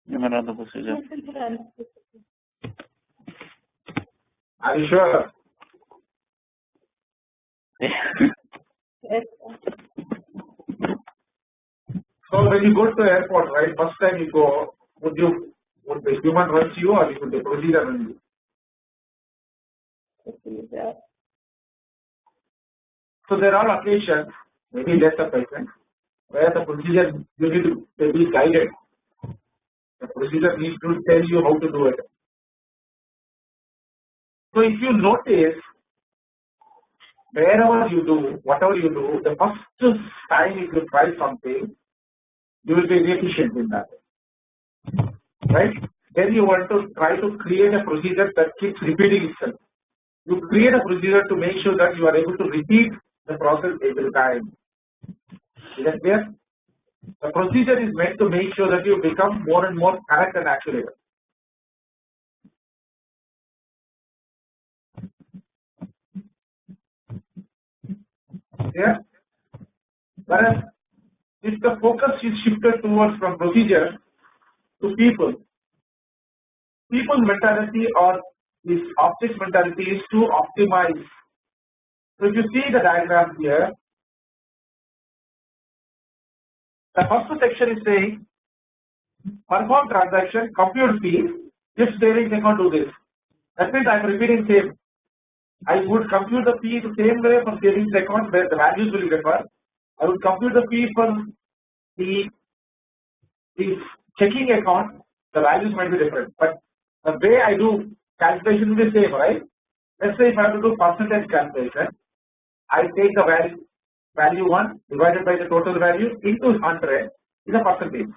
Human run the procedure. Are you sure? Yes. So when you go to the airport, right, first time you go, would the human run you or would the procedure run you? Yeah. So there are occasions, maybe less occasions, where the procedure you need to be guided. The procedure needs to tell you how to do it. So if you notice, wherever you do, whatever you do, the first time if you try something, you will be inefficient in that. Right? Then you want to try to create a procedure that keeps repeating itself. You create a procedure to make sure that you are able to repeat the process every time. Is that clear? The procedure is meant to make sure that you become more and more correct and accurate. Yeah? Whereas if the focus is shifted towards from procedure to people mentality or this object mentality is to optimize. So if you see the diagram here, the first section is saying perform transaction, compute fee, if savings account do this. That means I am repeating same. I would compute the fee the same way for savings account where the values will differ. I would compute the fee for the checking account, the values might be different. But the way I do calculation will be same, right? Let's say if I have to do percentage calculation, I take the value 1 divided by the total value into 100 is a percentage.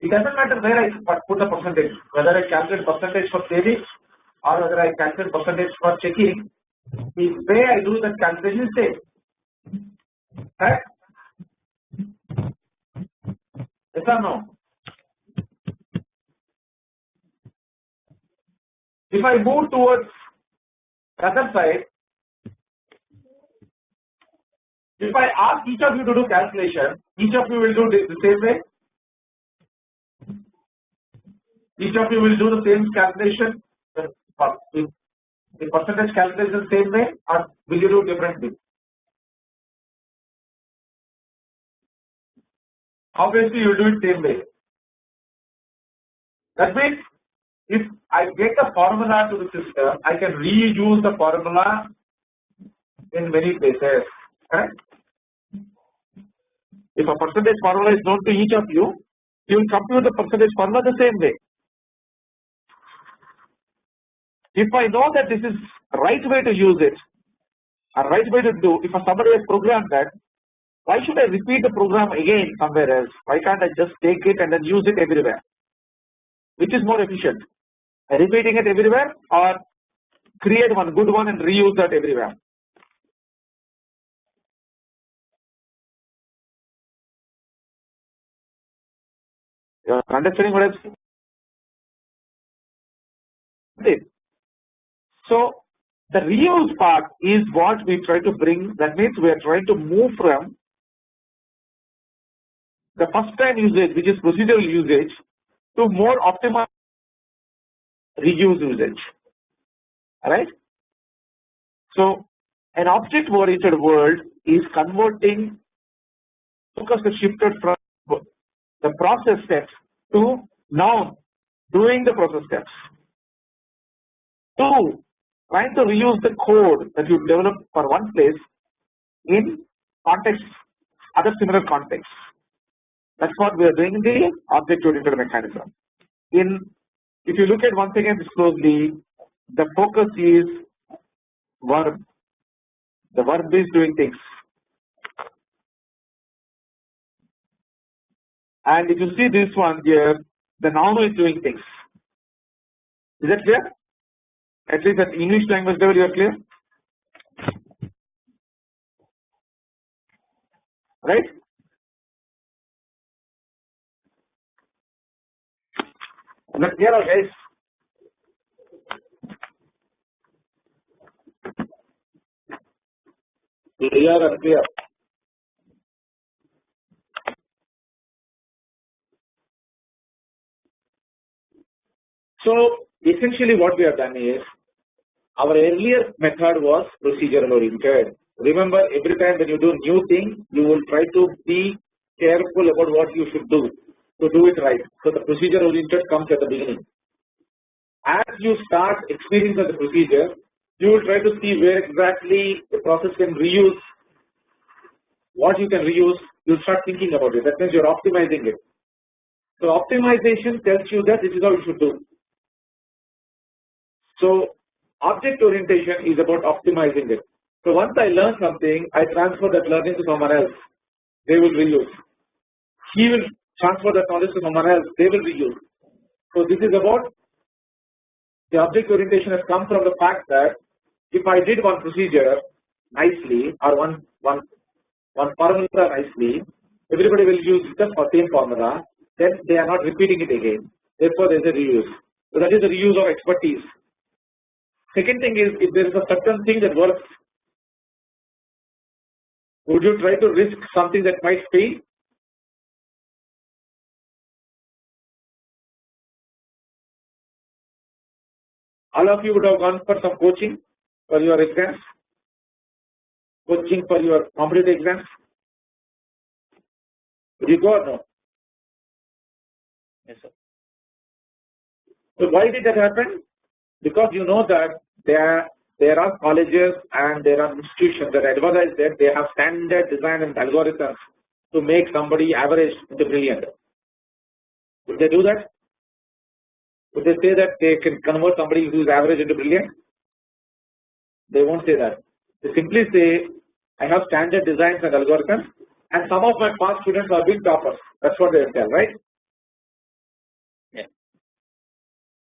It doesn't matter where I put the percentage, whether I calculate percentage for savings or whether I calculate percentage for checking. The way I do that calculation is same. Correct? Yes or no? If I move towards the other side, if I ask each of you to do calculation, each of you will do the same way? Each of you will do the same calculation, the percentage calculation the same way, or will you do differently? Obviously, you will do it same way. That means, if I get the formula to the system, I can reuse the formula in many places. Correct? If a percentage formula is known to each of you, you will compute the percentage formula the same way. If I know that this is right way to use it, a right way to do. If somebody has programmed that, why should I repeat the program again somewhere else? Why can't I just take it and then use it everywhere? Which is more efficient? Repeating it everywhere, or create one good one and reuse that everywhere? You're understanding what I'm saying? So the reuse part is what we try to bring. That means we are trying to move from the first time usage, which is procedural usage, to more optimized reuse usage. Alright? So an object-oriented world is converting focus is shifted from the process steps to now doing the process steps. 2, trying to reuse the code that you developed for one place in context, other similar contexts. That's what we are doing in the object-oriented mechanism. If you look at once again this closely, the focus is verb. The verb is doing things. And if you see this one here, the noun is doing things. Is that clear? At least at English language level you are clear? Right? Is that clear, guys? Clear or clear? So essentially what we have done is, our earlier method was procedural oriented. Remember, every time when you do new thing, you will try to be careful about what you should do to do it right. So the procedure oriented comes at the beginning. As you start experiencing the procedure, you will try to see where exactly the process can reuse, what you can reuse. You'll start thinking about it. That means you're optimizing it. So optimization tells you that this is how you should do. So object orientation is about optimizing it. So once I learn something, I transfer that learning to someone else. They will reuse. He will transfer that knowledge to someone else. They will reuse. So this is about the object orientation has come from the fact that if I did one procedure nicely or one formula nicely, everybody will use the same formula. Then they are not repeating it again. Therefore, there is a reuse. So that is the reuse of expertise. Second thing is, if there is a certain thing that works, would you try to risk something that might fail? All of you would have gone for some coaching for your exams, coaching for your competitive exams. Would you go or no? Yes, sir. So why did that happen? Because you know that there are colleges and there are institutions that advertise that they have standard design and algorithms to make somebody average into brilliant. Would they do that? Would they say that they can convert somebody who is average into brilliant? They won't say that. They simply say, I have standard designs and algorithms, and some of my past students are big toppers. That's what they tell, right? Yeah.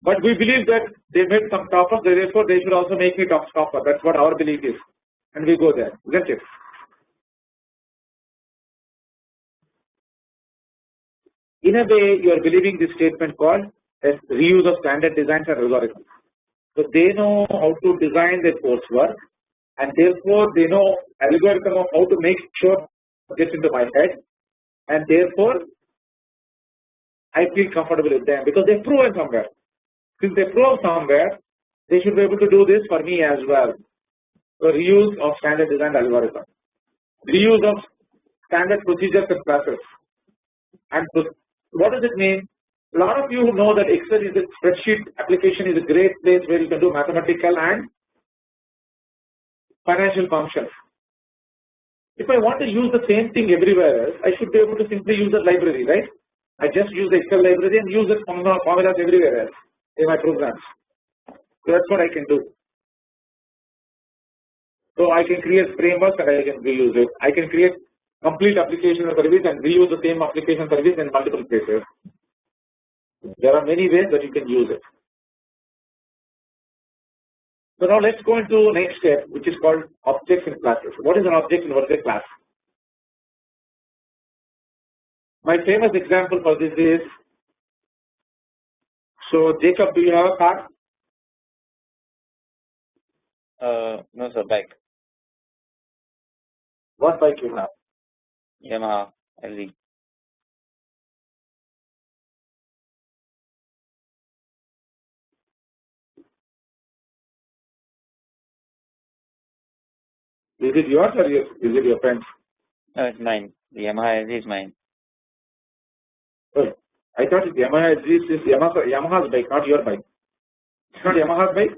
But we believe that they made some toppers, therefore they should also make me topper. That's what our belief is. And we go there, isn't it? In a way, you are believing this statement called as reuse of standard designs and algorithms. So they know how to design their coursework, and therefore they know algorithm of how to make sure it gets into my head, and therefore I feel comfortable with them because they've proven somewhere. Since they prove somewhere, they should be able to do this for me as well. So reuse of standard design algorithm, reuse of standard procedures and process. And what does it mean? A lot of you know that Excel is a spreadsheet application is a great place where you can do mathematical and financial functions. If I want to use the same thing everywhere else, I should be able to simply use that library, right? I just use the Excel library and use the formulas everywhere else in my programs. So that's what I can do. So I can create frameworks and I can reuse it. I can create complete application or service and reuse the same application service in multiple places. There are many ways that you can use it. So now let's go into next step, which is called objects and classes. What is an object and what is a class? My famous example for this is, so Jacob, do you have a car? No sir, bike. What bike you have? Yamaha LV. Is it yours or is it your friend's? No, it's mine. The Yamaha LV is mine. Oh, I thought it's Yamaha is Yamaha's bike, not your bike. It's not Yamaha's bike?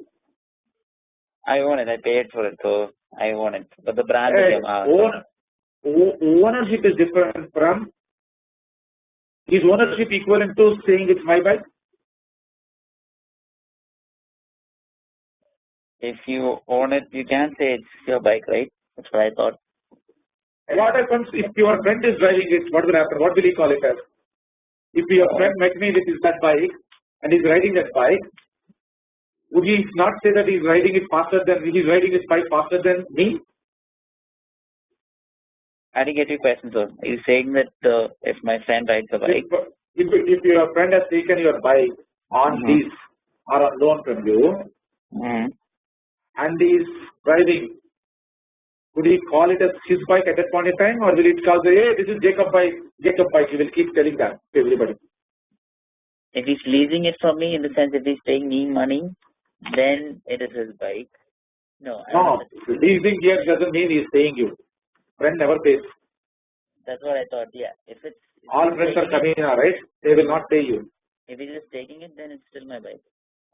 I own it. I paid for it, so I own it. But the brand is Yamaha. Ownership is different from. Is ownership equivalent to saying it's my bike? If you own it, you can say it's your bike, right? That's what I thought. What happens if your friend is driving it? What will happen? What will he call it as? If your friend met me with that bike and is riding that bike, would he not say that he's riding it faster than he's riding his bike faster than me? I didn't get your question, sir. Are you saying that if my friend rides a bike? If your friend has taken your bike on lease or on loan from you and is driving, would he call it as his bike at that point in time, or will it call the, hey, this is Jacob bike, he will keep telling that to everybody? If he's leasing it from me, in the sense if he's paying me money, then it is his bike. No. Leasing here doesn't mean he's paying you. Friend never pays. That's what I thought, yeah. If all friends are coming in, right? They will not pay you. If he's just taking it, then it's still my bike,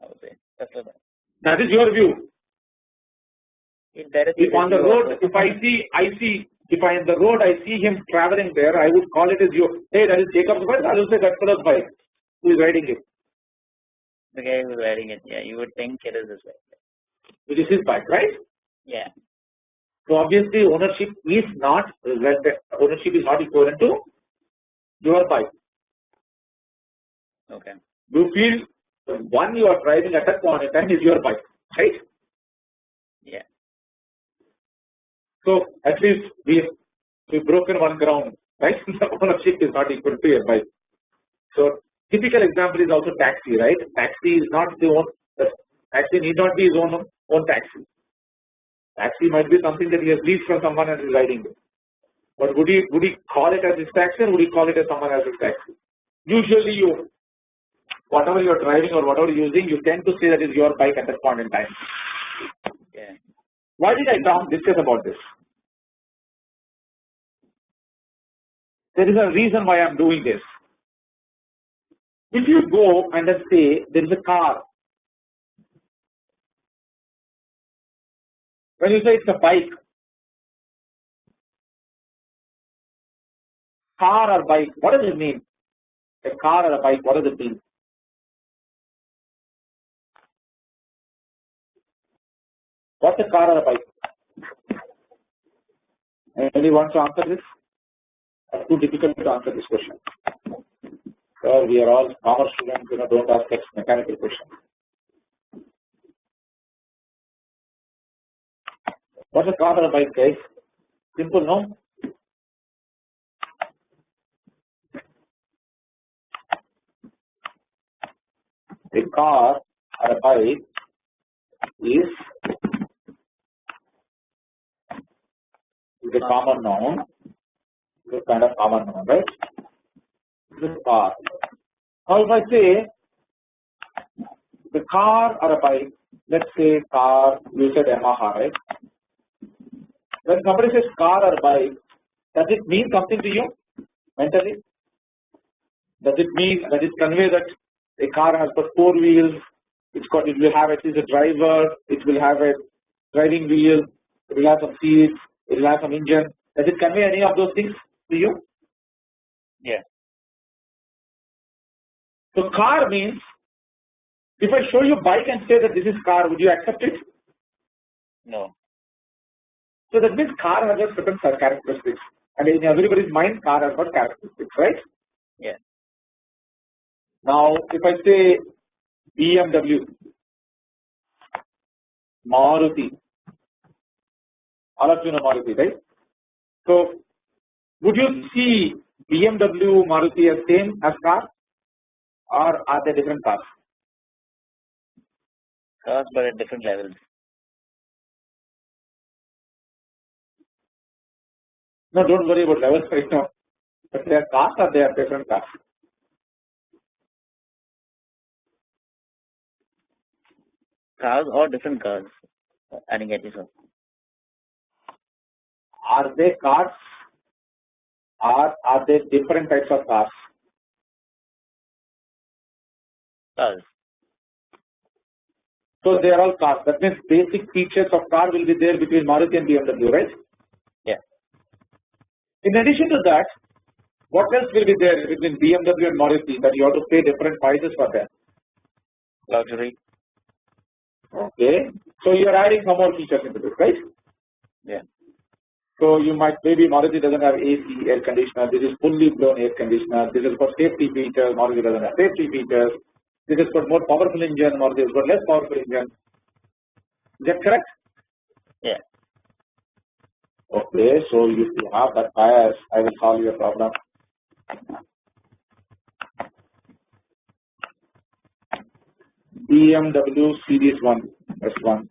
I would say. That's what that is your view. If on the road, if I in the road I see him traveling there, I would call it as your, hey, that is Jacob's bike. I will say that fellow's bike. Who is riding it? The guy who's riding it, yeah. You would think it is his bike. It is his bike, right? Yeah. So obviously ownership is not equivalent to your bike. Okay. You feel the one you are driving at that point in time is your bike, right? Yeah. So at least we've broken one ground, right? The ownership is not equal to your bike. So typical example is also taxi, right? Taxi is not taxi need not be his own taxi. Taxi might be something that he has leased from someone and is riding it. But would he call it as his taxi, or would he call it as someone else's taxi? Usually whatever you are driving or whatever you're using, you tend to say that is your bike at that point in time. Yeah. Why did I discuss about this? There is a reason why I'm doing this. If you go and let's say there is a car, when you say it's a bike, car or bike, what does it mean? A car or a bike, what does it mean? What's a car or a bike? Anybody wants to answer this? It's too difficult to answer this question. Sir, we are all commerce students, don't ask such mechanical questions. What's a car or a bike, guys? Simple, no? A car or a bike is a common noun. It's a kind of common noun, right? This car. Now if I say the car or a bike, let's say car, you said Yamaha, right? When somebody says car or bike, does it mean something to you mentally? Does it convey that a car has got 4 wheels, it will have at least a driver, it will have a driving wheel, it will have some seats, it will have some engine. Does it convey any of those things to you? Yeah. So car means, if I show you bike and say that this is car, would you accept it? No. So that means car has a certain characteristics, and in everybody's mind, car has got characteristics, right? Yeah. Now, if I say BMW, Maruti, all of you know Maruti, right? So, would you see BMW, Maruti as same as car, or are they different cars? Cars, but at different levels. No, don't worry about levels right now. But they are cars or they are different cars? Cars or different cars. I didn't get you, sir. Are they cars or are they different types of cars? Cars. So they are all cars. That means basic features of car will be there between Maruti and BMW, right? Yeah. In addition to that, what else will be there between BMW and Maruti that you have to pay different prices for that? Luxury. Okay. So you are adding some more features into this, right? Yeah. So you might, maybe Maruti doesn't have AC, air conditioner. This is fully blown air conditioner. This is for safety features. Maruti doesn't have safety features. This is for more powerful engine. Maruti has got less powerful engine. Is that correct? Yeah. Okay. So if you have that bias, I will solve your problem. BMW Series 1 S1.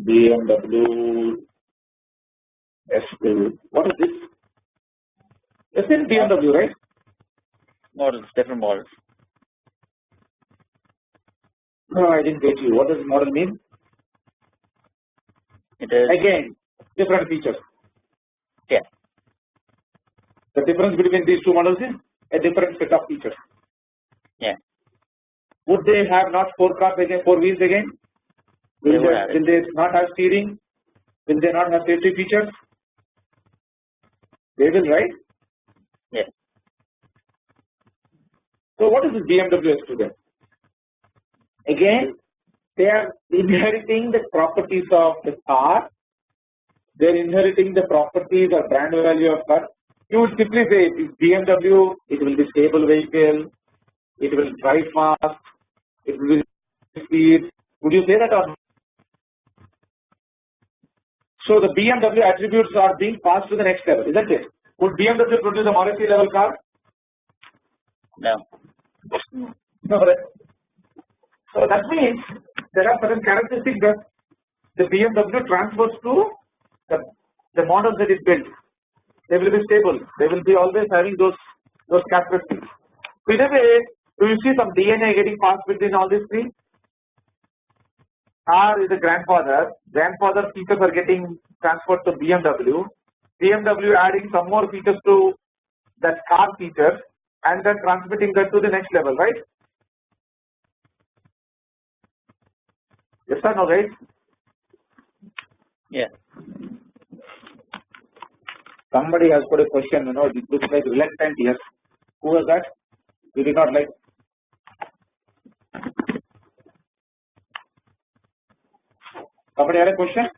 BMW S2. What is this? It's in BMW, right? Models, different models. No, I didn't get you. What does model mean? It is. Again, different features. Yeah. The difference between these two models is a different set of features. Yeah. Would they have not 4 cars again, 4 wheels again? Will they not have steering? Will they not have safety features? They will, right? Yeah. So what is this BMW S2 then? Again, they are inheriting the properties of the car. They are inheriting the properties or brand value of car. You would simply say, if BMW, it will be stable vehicle, it will drive fast, it will be speed. Would you say that or not? So the BMW attributes are being passed to the next level, isn't it? Would BMW produce a Maruti level car? No. No, right? So that means there are certain characteristics that the BMW transfers to the models that it built. They will be stable. They will be always having those characteristics. So in a way, do you see some DNA getting passed between all these three? R is the grandfather. Grandfather features are getting transferred to BMW. BMW adding some more features to that car features and then transmitting that to the next level, right? Yes or no, guys? Yeah. Somebody has put a question, it looks like reluctant, yes. Who was that? You did not like? Somebody had a question?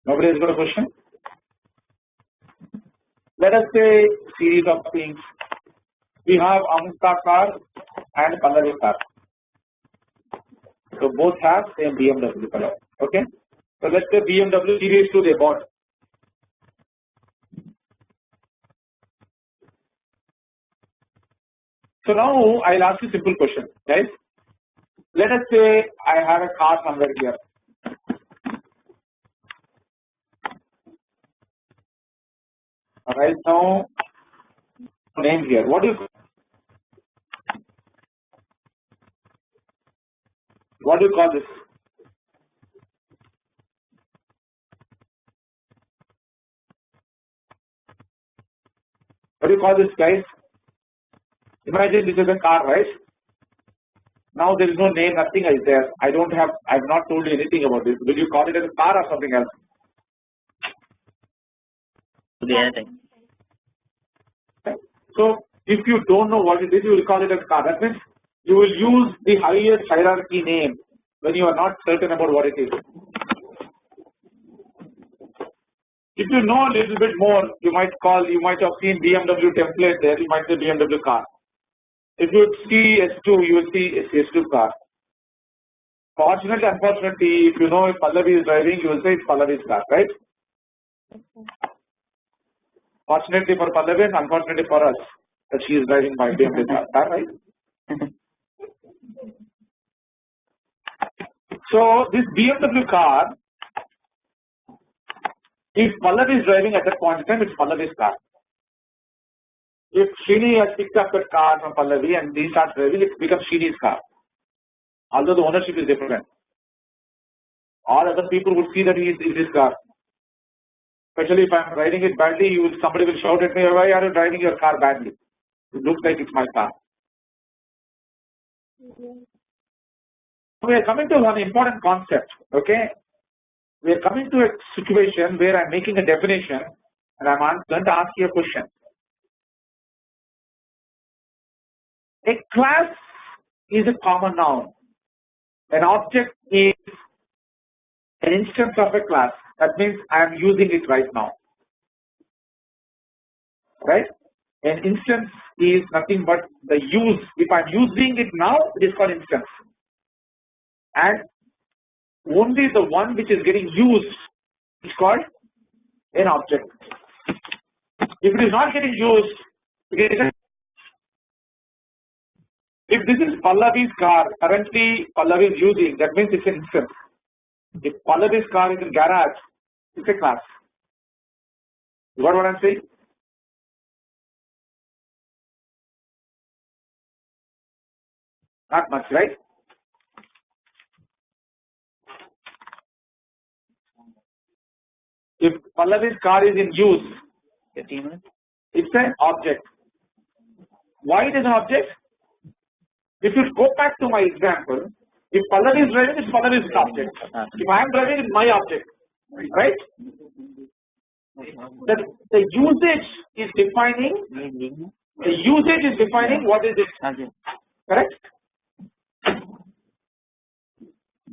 Nobody has got a question? Let us say series of things. We have Amta car and Pallavi car. So both have same BMW color. Okay. So let's say BMW Series 2 they bought. So now I'll ask you a simple question, guys. Let us say I have a car somewhere here. Right now, name here. What do you call this? What do you call this, guys? Imagine this is a car, right? Now there is no name, nothing is there. I've not told you anything about this. Will you call it as a car or something else? Could be anything. So if you don't know what it is, you will call it a car. That means you will use the highest hierarchy name when you are not certain about what it is. If you know a little bit more, you might have seen BMW template there, you might say BMW car. If you see S2, you will see S2 car. Fortunately, unfortunately, if you know if Pallavi is driving, you will say it's Pallavi's car, right? Fortunately for Pallavi and unfortunately for us, that she is driving my BMW car, right? So this BMW car, if Pallavi is driving at that point in time, it's Pallavi's car. If Srini has picked up that car from Pallavi and he starts driving, it becomes Srini's car. Although the ownership is different. All other people would see that he is his car. Especially if I am riding it badly, somebody will shout at me, why are you driving your car badly? It looks like it's my car. We are coming to one important concept, okay? We are coming to a situation where I am making a definition and I am going to ask you a question. A class is a common noun. An object is an instance of a class. That means I am using it right now. Right? An instance is nothing but the use. If I am using it now, it is called instance. And only the one which is getting used is called an object. If it is not getting used, it is if this is Pallavi's car, currently Pallavi is using, that means it's an instance. If Pallavi's car is in garage, it's a class. You got what I'm saying? Not much, right? If Pallavi's car is in use, it's an object. Why it is an object? If you go back to my example, if Pallavi is driving, it's Pallavi's object. If I am driving, it's my object. Right? The usage is defining. The usage is defining what is it. Correct?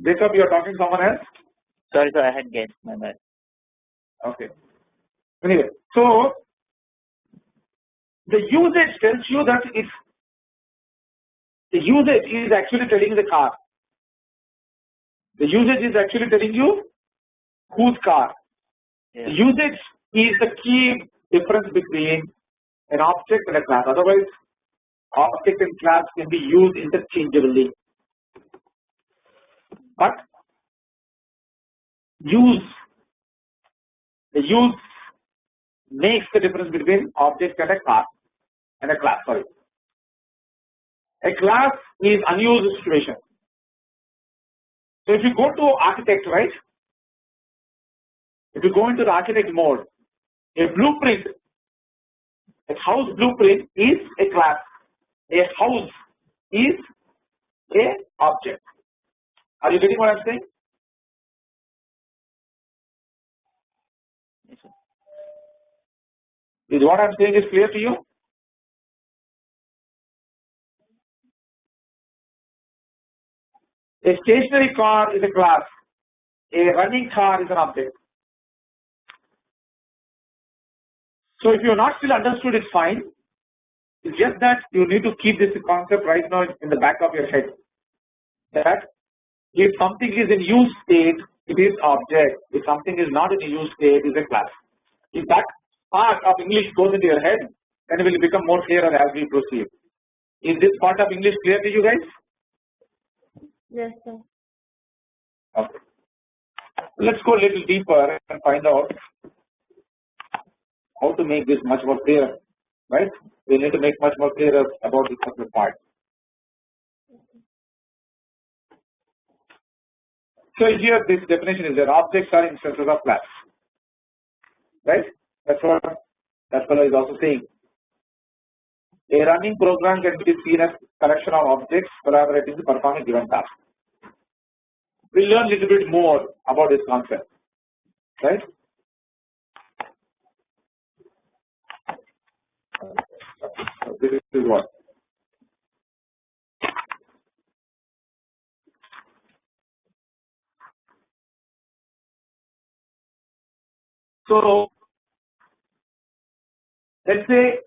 Jacob, you are talking to someone else? Sorry, sir, I had guessed my bad. Okay. Anyway, so the usage tells you that it's the usage is actually telling the car. The usage is actually telling you whose car. The usage is the key difference between an object and a class. Otherwise, object and class can be used interchangeably. But the use makes the difference between object and a class. Sorry. A class is unused situation. So if you go to architect, right? If you go into the architect mode, a blueprint, a house blueprint is a class. A house is a object. Are you getting what I'm saying? Yes, sir. Is what I'm saying is clear to you? A stationary car is a class. A running car is an object. So if you have not still understood, it's fine. It's just that you need to keep this concept right now in the back of your head. That if something is in use state, it is object. If something is not in use state, it is a class. If that part of English goes into your head, then it will become more clearer as we proceed. Is this part of English clear to you guys? Yes, sir. Okay. Let's go a little deeper and find out how to make this much more clear, right? We need to make much more clearer about this particular part. So here this definition is that objects are instances of class, right? That's what that fellow is also saying. A running program can be seen as collection of objects collaborating to perform a given task. We'll learn a little bit more about this concept, right? this is what. So let's say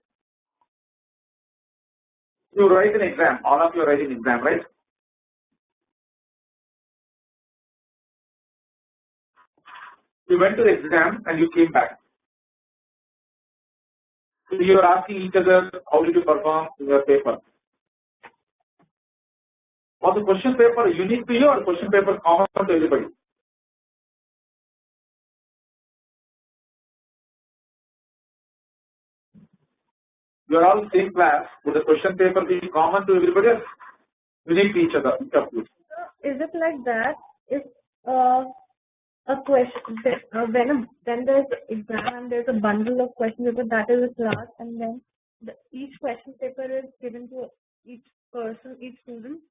you write an exam, all of you are writing an exam, right? You went to the exam and you came back. So you are asking each other, how did you perform in your paper? Was the question paper unique to you or question paper common to everybody? You are all same class, would the question paper be common to everybody else? Unique to each other, each of you. Is it like that? If a question, when there's exam and there's a bundle of question paper, that is a class, and then each question paper is given to each person, each student.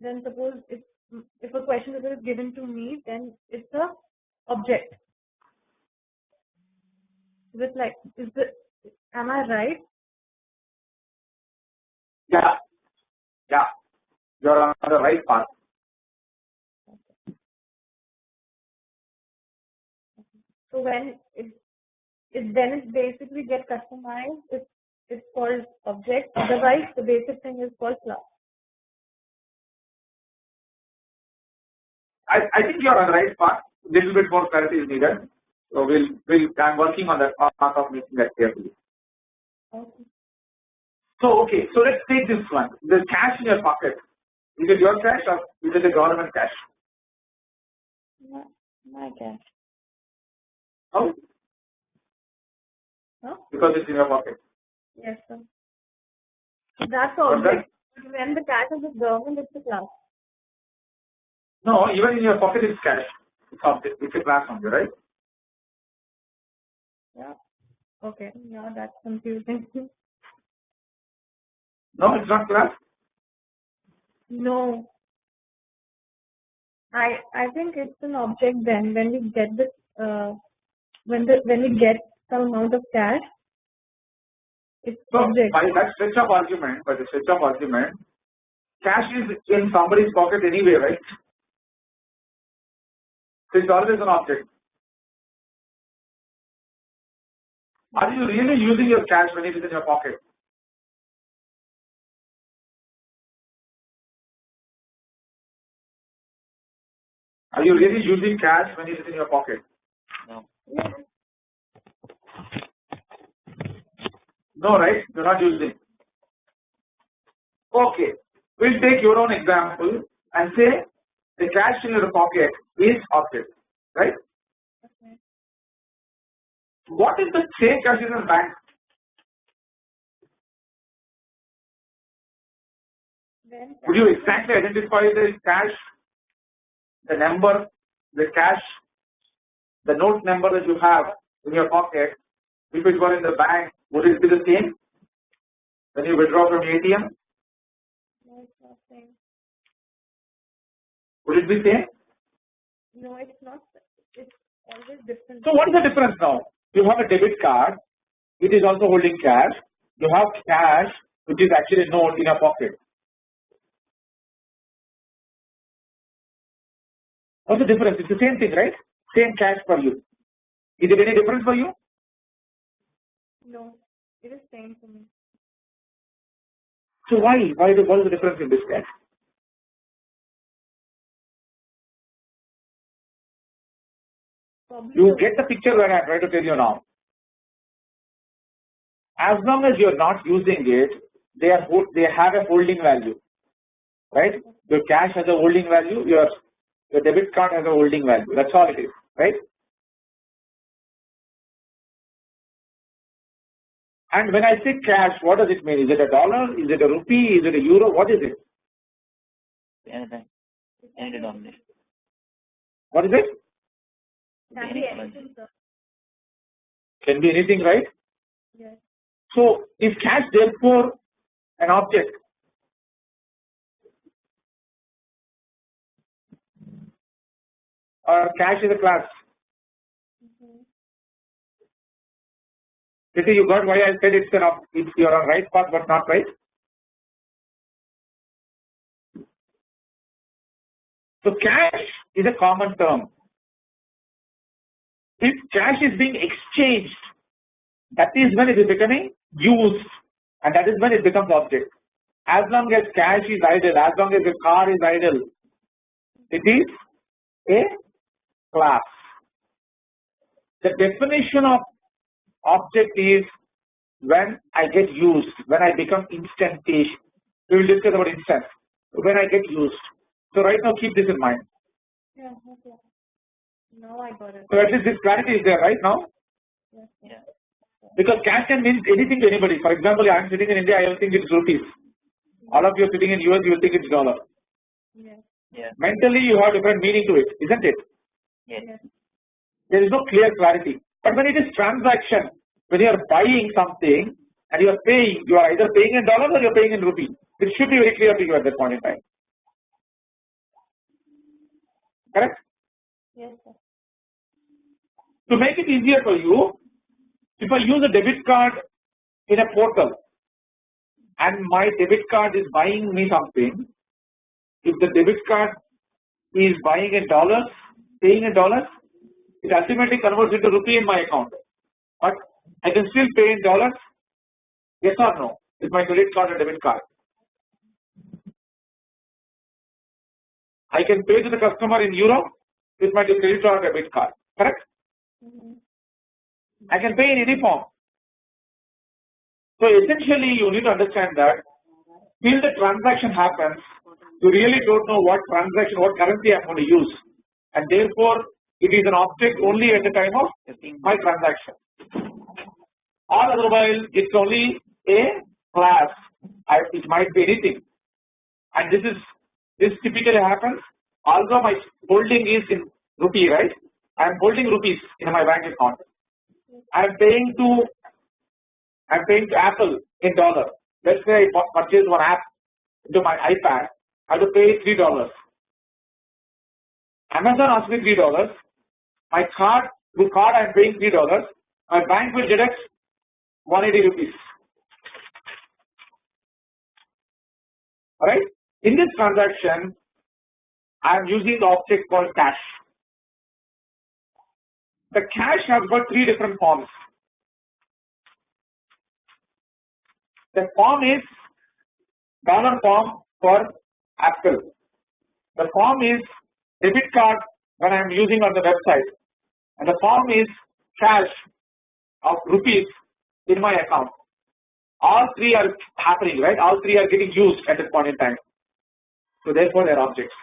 Then suppose if a question paper is given to me, then it's a object. Am I right? Yeah, you are on the right path. So when then it basically gets customized, it's called object. Otherwise, the basic thing is called class. I think you are on the right path. A little bit more clarity is needed. So I'm working on that part of making that clear to you. Okay. So let's take this one. The cash in your pocket. Is it your cash or is it a government cash? My cash. How? Huh? Because it's in your pocket. Yes, sir. That's the object. When the cash is with government, it's a class. No, even in your pocket it's cash. It's object. It's a class only, right? Yeah. Okay. Yeah, that's confusing. No, it's not class. No. I think it's an object then when we get this when we get some amount of cash, it's So object. by the stretch of argument, cash is in somebody's pocket anyway, right? So it's always an object. Are you really using your cash when it is in your pocket? Are you really using cash when it is in your pocket? No. No, right? You're not using. Okay. We'll take your own example and say the cash in your pocket is object, right? Okay. What is the same cash in your bank? Would you exactly identify the cash, the number, the cash, the note number that you have in your pocket? If it were in the bank, would it be the same when you withdraw from ATM? No, it's not same. Would it be same? No, it's not. It's always different. So what is the difference now? You have a debit card, it is also holding cash. You have cash, which is actually a note in your pocket. What's the difference? It's the same thing, right? Same cash for you. Is it any difference for you? No, it is same for me. So what is the difference in this cash? Probably You get the picture where I'm trying to tell you now. As long as you're not using it, they have a holding value, right? Your cash has a holding value. Your debit card has a holding value. That's all it is, right? And when I say cash, what does it mean? Is it a dollar? Is it a rupee? Is it a euro? What is it? Anything. Any denomination. What is it? Can be anything, sir. Can be anything, right? Yes. So is cash therefore an object? Or cash is a class? Kriti, you got why I said you're on right path but not right? So cash is a common term. If cash is being exchanged, that is when it is becoming used, and that is when it becomes object. As long as cash is idle, as long as the car is idle, it is a class. The definition of object is when I get used, when I become instantaneous. We will discuss about instance. When I get used. So right now keep this in mind. Yeah, okay. No, I got it. So at least this clarity is there right now. Yes, Yeah. Because cash can mean anything to anybody. For example, I am sitting in India, I will think it's rupees. All of you are sitting in US, you will think it's dollar. yes, Yeah. Mentally, you have different meaning to it, isn't it? Yes. yes, There is no clear clarity. But when it is transaction, when you are buying something and you are paying, you are either paying in dollars or you are paying in rupee. It should be very clear to you at that point in time. Correct? yes, sir. To make it easier for you, if I use a debit card in a portal and my debit card is buying me something, if the debit card is buying in dollars, paying in dollars, it ultimately converts into rupee in my account. But I can still pay in dollars, yes or no, with my credit card or debit card. I can pay to the customer in euro with my credit card or debit card, correct? I can pay in any form. So essentially you need to understand that till the transaction happens, you really don't know what transaction, what currency I'm going to use, and therefore it is an object only at the time of my transaction. Or otherwise it's only a class. It might be anything. And this typically happens. Although my holding is in rupee, right? I am holding rupees in my bank account. I am paying to Apple in dollar. Let's say I purchase one app into my iPad. I have to pay $3. Amazon asks me $3. My card, through card I am paying $3. My bank will deduct 180 rupees. Alright? In this transaction, I am using the object called cash. The cash has got three different forms. The form is dollar form for Apple. The form is debit card when I am using on the website. And the form is cash of rupees in my account. All three are happening, right? All three are getting used at this point in time. So therefore they are objects.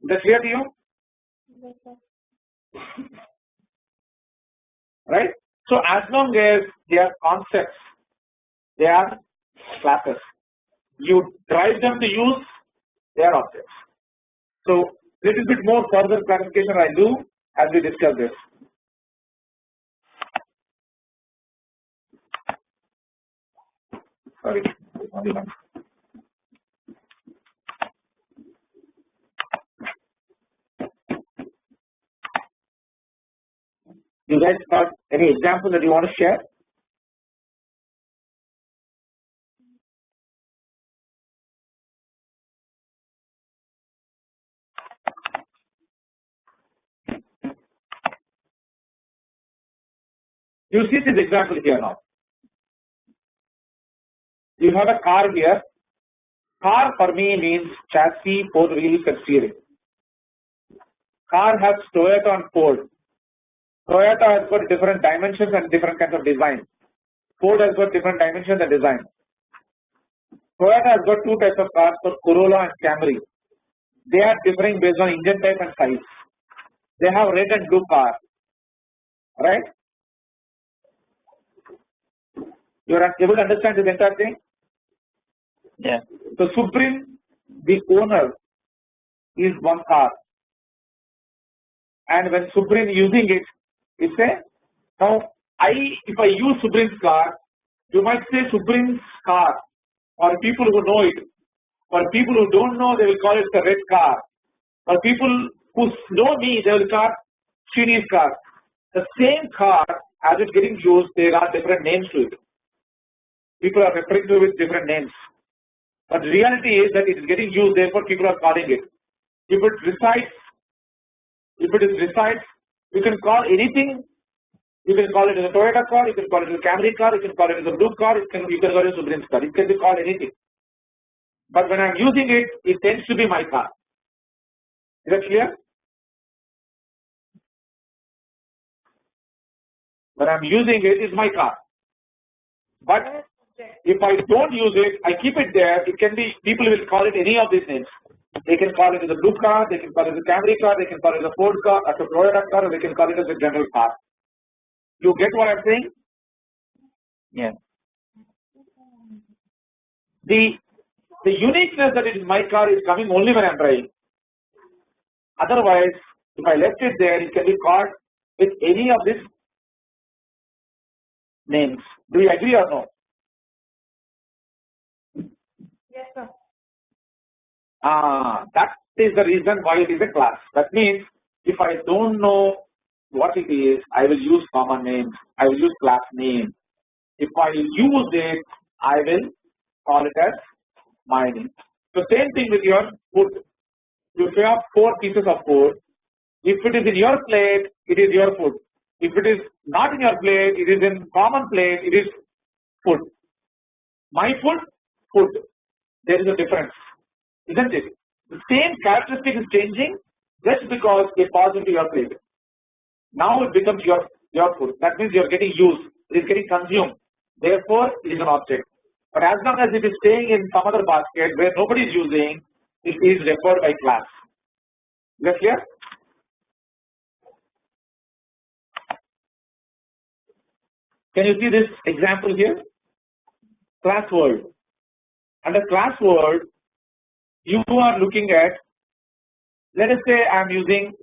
Is that clear to you? Yes, sir. Right? So as long as they are concepts, they are classes. You drive them to use, they are objects. So little bit more further clarification I do as we discuss this. Sorry, only one. You guys got any example that you want to share? You see this example here now. You have a car here. Car for me means chassis, four wheels and steering. Car has Toyota and Ford. Toyota has got different dimensions and different kinds of design. Ford has got different dimensions and design. Toyota has got two types of cars for Corolla and Camry. They are differing based on engine type and size. They have red and blue car. Right? You are able to understand this entire thing? Yeah. So Supreme, the owner, is one car. And when Supreme using it, it's a, now if I use Supreme's car, you might say Supreme's car, or people who know it. For people who don't know, they will call it the red car. For people who know me, they will call Srini's car. The same car as it's getting used, there are different names to it. People are referring to it with different names. But the reality is that it is getting used, therefore people are calling it. If it resides, you can call anything. You can call it as a Toyota car, you can call it as a Camry car, you can call it as a blue car, you can call it as a Subaru car. It can be called anything. But when I'm using it, it tends to be my car. Is that clear? When I'm using it, it's my car. But if I don't use it, I keep it there. It can be, people will call it any of these names. They can call it as a blue car, they can call it as a Camry car, they can call it as a Ford car, as a Toyota car, or they can call it as a general car. You get what I'm saying? Yeah. The uniqueness that it is my car is coming only when I'm driving. Otherwise, if I left it there, it can be called with any of these names. Do you agree or no? Yes, sir. That is the reason why it is a class. That means if I don't know what it is, I will use common names. I will use class name. If I use it, I will call it as my name. So same thing with your food. If you have 4 pieces of food, if it is in your plate, it is your food. If it is not in your plate, it is in common plate, it is food. My food, food. There is a difference, isn't it? The same characteristic is changing just because it falls into your plate. Now it becomes your food. That means you are getting used. It is getting consumed. Therefore, it is an object. But as long as it is staying in some other basket where nobody is using, it is referred by class. Is that clear? Can you see this example here? Class word. Under class word, you are looking at, let us say I am using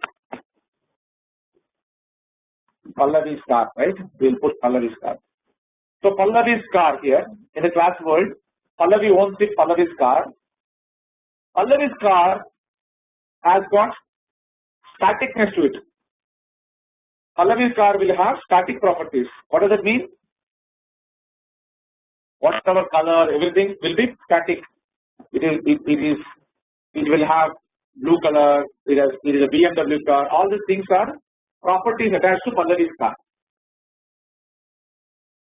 Pallavi's car, right? We will put Pallavi's car. So Pallavi's car here in the class world, Pallavi owns it, Pallavi's car. Pallavi's car has got staticness to it. Pallavi's car will have static properties. What does that mean? Whatever color, everything will be static. It will have blue color. It is a BMW car. All these things are properties attached to Pallavi's car.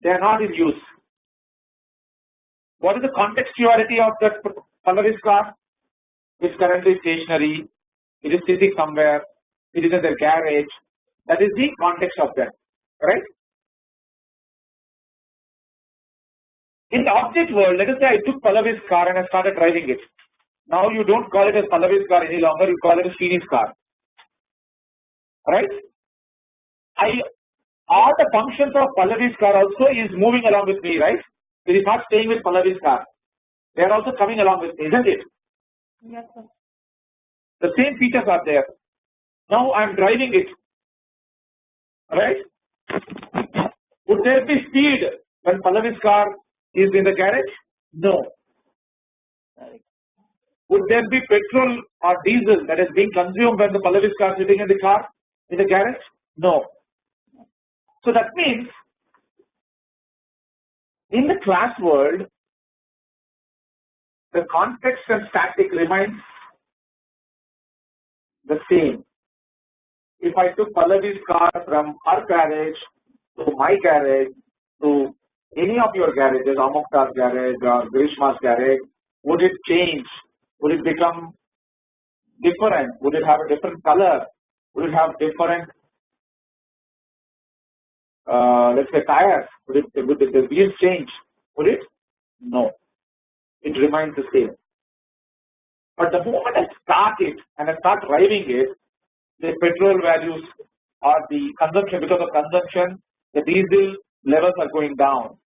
They are not in use. What is the contextuality of that Pallavi's car? It's currently stationary. It is sitting somewhere. It is in their garage. That is the context of that, right? In the object world, let us say I took Pallavi's car and I started driving it. Now you don't call it as Pallavi's car any longer, you call it as Srini's car. Right? All the functions of Pallavi's car also is moving along with me, right? It is not staying with Pallavi's car. They are also coming along with me, isn't it? Yes, sir. The same features are there. Now I am driving it. Right? Would there be speed when Pallavi's car is in the garage? No. Would there be petrol or diesel that is being consumed when the Pallavi's car is sitting in the car in the garage? No. So that means in the class world, the context and static remains the same. If I took Pallavi's car from her garage to my garage to any of your garages, Amuktar's garage or Grishma's garage, would it change? Would it become different? Would it have a different color? Would it have different, let's say, tires? Would the wheels change? Would it? No. It remains the same. But the moment I start it and I start driving it, the petrol values or the consumption, because of consumption, the diesel levels are going down.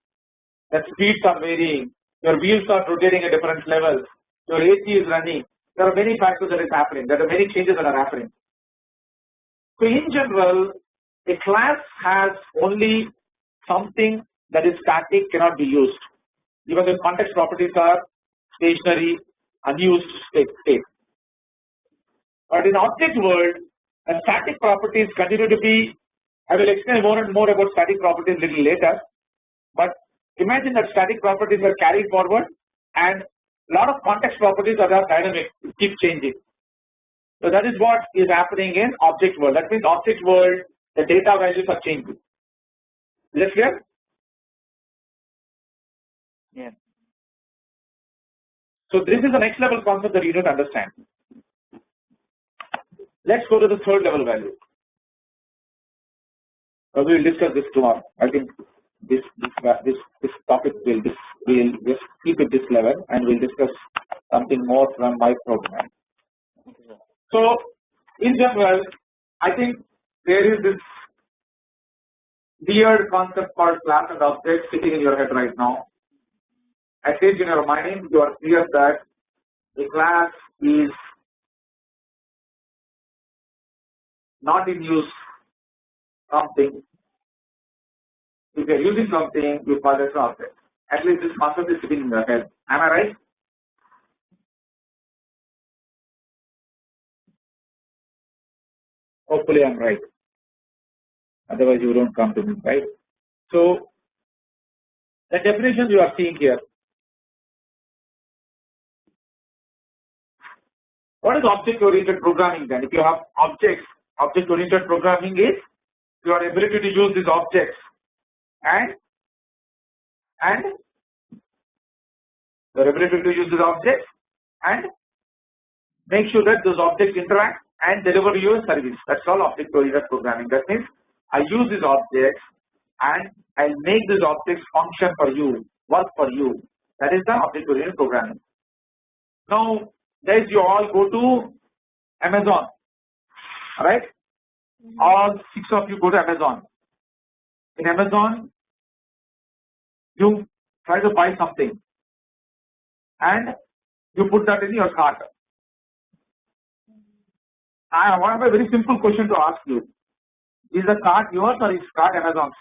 The speeds are varying. Your wheels are rotating at different levels. Your AC is running. There are many factors that is happening. There are many changes that are happening. So in general, a class has only something that is static, cannot be used, because the context properties are stationary, unused state. But in object world, the static properties continue to be I will explain more and more about static properties a little later, but imagine that static properties are carried forward and a lot of context properties are dynamic, keep changing. So that is what is happening in object world. That means object world, the data values are changing. Is that clear? Yeah. So this is the next level concept that you need to understand. Let's go to the third level value. We will discuss this tomorrow. I think this topic we'll just keep it this level and we'll discuss something more from my program. So in general, I think there is this weird concept called class and object sitting in your head right now. At least in your mind, you are clear that a class is not in use something. If you are using something, you call it an object. At least this concept is sitting in your head. Am I right? Hopefully, I'm right. Otherwise, you don't come to me, right? So, the definitions you are seeing here. What is object-oriented programming then? If you have objects, object-oriented programming is your ability to use these objects and your ability to use these objects and make sure that those objects interact and deliver you a service. That's all object-oriented programming. That means I use these objects and I'll make these objects function for you, work for you. That is the object-oriented programming. Now, guys, you all go to Amazon, right? All 6 of you go to Amazon. In Amazon, you try to buy something and you put that in your cart. I have a very simple question to ask you. Is the cart yours or is cart Amazon's?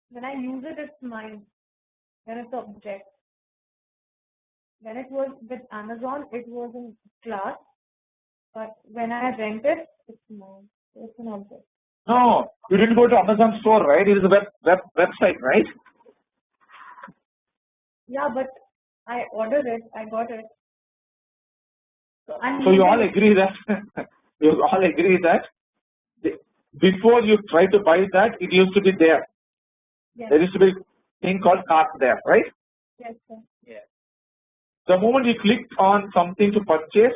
When I use it, it's mine. When it's an object. When it was with Amazon, it was in class. But when I rent it, it's mine. It's an object. No, you didn't go to Amazon store, right? It is a website, right? Yeah, but I ordered it. I got it. So you all agree that before you try to buy that, it used to be there. Yes. There used to be a thing called cart there, right? Yes, sir. Yeah. The moment you clicked on something to purchase,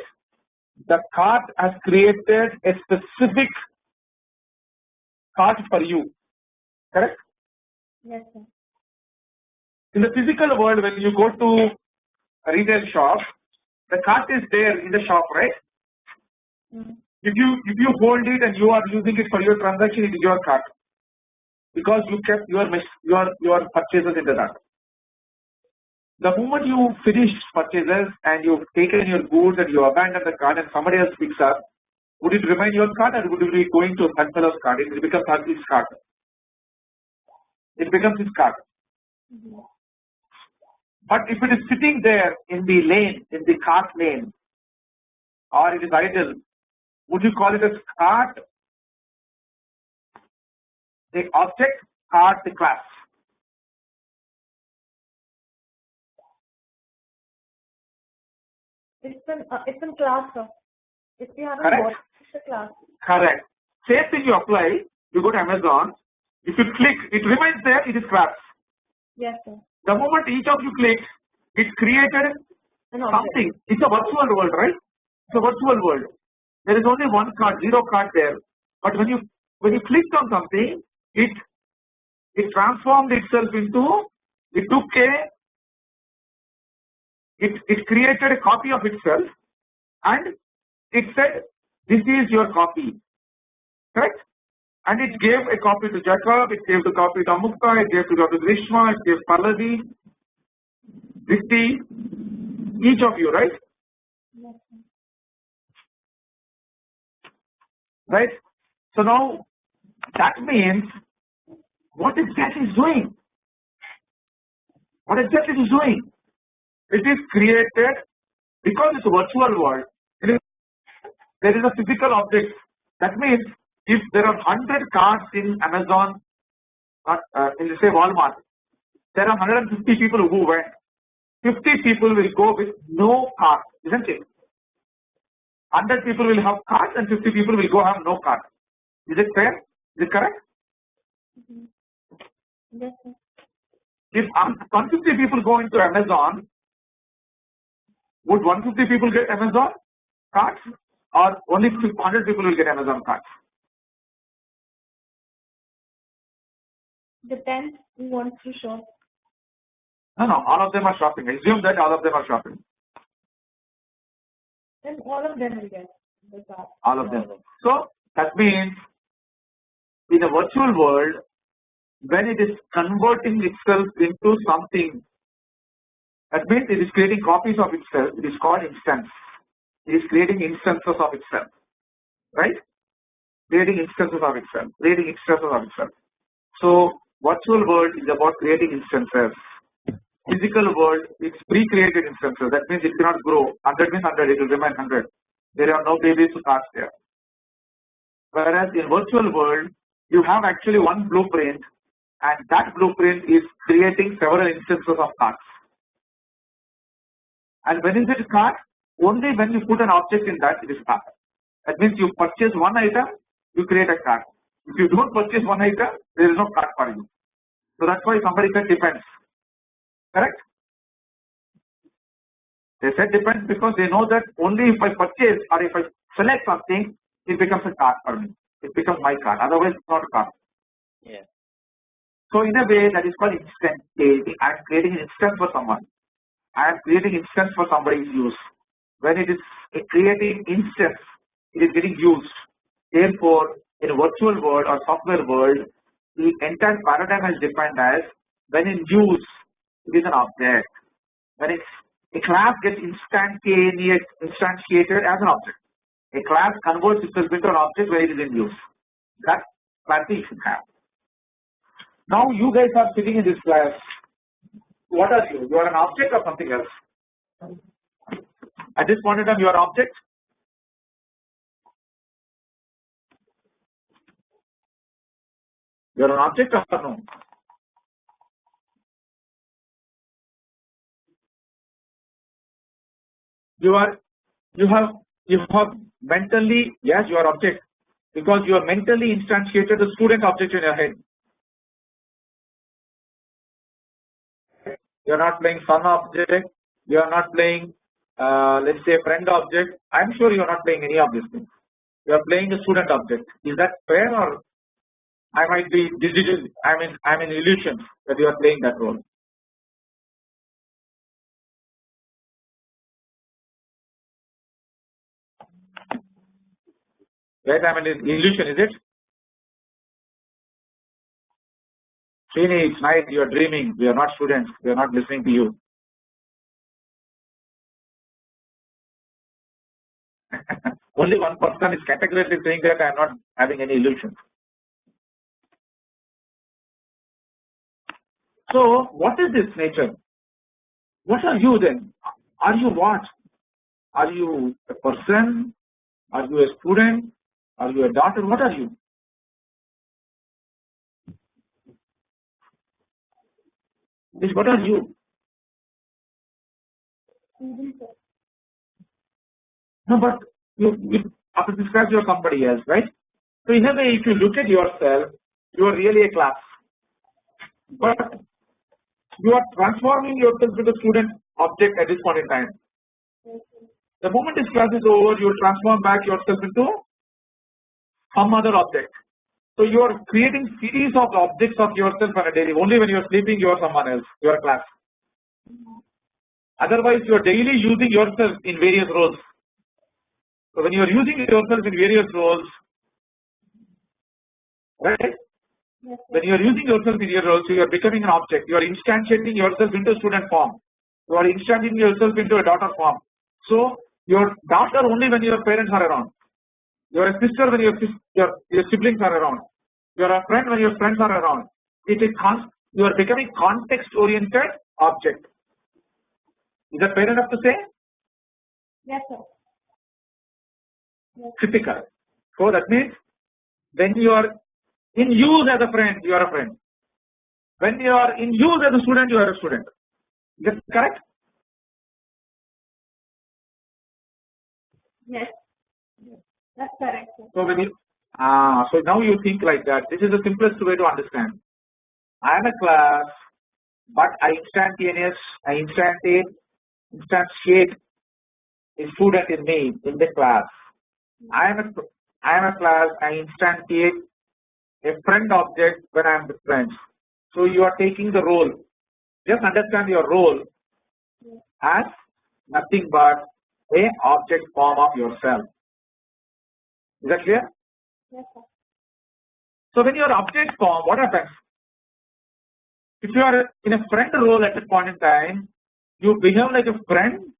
the cart has created a specific cart for you, correct? Yes, sir. In the physical world, when you go to a retail shop, the cart is there in the shop, right? Mm-hmm. If you hold it and you are using it for your transaction, it is your cart because you kept your purchases into that. The moment you finish purchases and you've taken your goods and you abandon the cart and somebody else picks up, would it remain your cart or would it be going to that fellow's cart? It becomes his cart. It becomes his cart. Mm-hmm. But if it is sitting there in the lane, in the cart lane, or it is idle, would you call it as cart, the object, cart, the class? It's in class, sir. If you haven't Correct. bought it, it's a class. Correct. Same thing you apply, you go to Amazon, if you click, it remains there, it is class. Yes, sir. The moment each of you click, it created something. It's a virtual world, right? It's a virtual world. There is only one card, zero card there. But when you clicked on something, it transformed itself into, it created a copy of itself and it said, this is your copy, correct? And it gave a copy to Jacob, it gave the copy to Amukta, it gave the copy to Grishma, it gave Pallavi, Ritti, each of you, right? Yes, sir. Right? So now that means what exactly is doing? What exactly is doing? It is created because it's a virtual world. there is a physical object. That means if there are 100 cards in Amazon, in say Walmart, there are 150 people who went. 50 people will go with no card, isn't it? 100 people will have cards and 50 people will go have no card. Is it fair? Is it correct? Yes, sir. If 150 people go into Amazon, would 150 people get Amazon cards or only 100 people will get Amazon cards? Depends who wants to shop. No, all of them are shopping. Assume that all of them are shopping. Then all of them will get the card. All of them. So that means in a virtual world, when it is converting itself into something, that means it is creating copies of itself. It is called instance. It is creating instances of itself, right? Creating instances of itself. Creating instances of itself. So virtual world is about creating instances. Physical world, it's pre-created instances. That means it cannot grow. 100 means 100. It will remain 100. There are no babies to cast there. Whereas in virtual world, you have actually one blueprint, and that blueprint is creating several instances of cards. And when is it card? Only when you put an object in that, it is card. That means you purchase one item, you create a card. If you don't purchase one item, there is no card for you. So that's why somebody said depends. Correct? They said depends because they know that only if I purchase or if I select something, it becomes a card for me. It becomes my card. Otherwise, it's not a card. Yeah. So in a way, that is called instantaneity. I am creating an instance for someone. I am creating instance for somebody's use. When it is creating instance, it is getting used. Therefore, in a virtual world or software world, the entire paradigm is defined as when in use, it is an object. When a class gets instantiated as an object. A class converts itself into an object when it is in use. That clarity you should have. Now you guys are sitting in this class. What are you? You are an object or something else? At this point in time, you are an object. You are an object or no? You have mentally, yes, you are object because you are mentally instantiated the student object in your head. You are not playing son object. You are not playing, let's say, friend object. I am sure you are not playing any of these things. You are playing a student object. Is that fair, or I might be digital? I'm in illusion that you are playing that role. Right? I'm in illusion. Is it? Srini, it's night. You are dreaming. We are not students. We are not listening to you. Only one person is categorically saying that I am not having any illusions. So, what is this nature? What are you then? Are you what? Are you a person? Are you a student? Are you a daughter? What are you? What are you? No, but you after this class you are somebody else, right? So in a way, if you look at yourself, you are really a class. But you are transforming yourself into student object at this point in time. The moment this class is over, you will transform back yourself into some other object. So you are creating series of objects of yourself on a daily. Only when you are sleeping, you are someone else. You are a class. Otherwise, you are daily using yourself in various roles. So when you are using yourself in various roles, right? When you are using yourself in your roles, you are becoming an object. You are instantiating yourself into student form. You are instantiating yourself into a daughter form. So your daughter only when your parents are around. You are a sister when your siblings are around. You are a friend when your friends are around. You are becoming context-oriented object. Is that fair enough to say? Yes, sir. critical. So that means when you are in use as a friend, you are a friend. When you are in use as a student, you are a student. Is that correct? Yes. That's correct. So when you so now you think like that. This is the simplest way to understand. I am a class, but I instantiate a student in me in the class. I am a class. I instantiate a friend object when I am with friends. So you are taking the role. Just understand your role as nothing but a object form of yourself. Is that clear? Yes, sir. So when you are object form, what happens? If you are in a friend role at a point in time, you behave like a friend,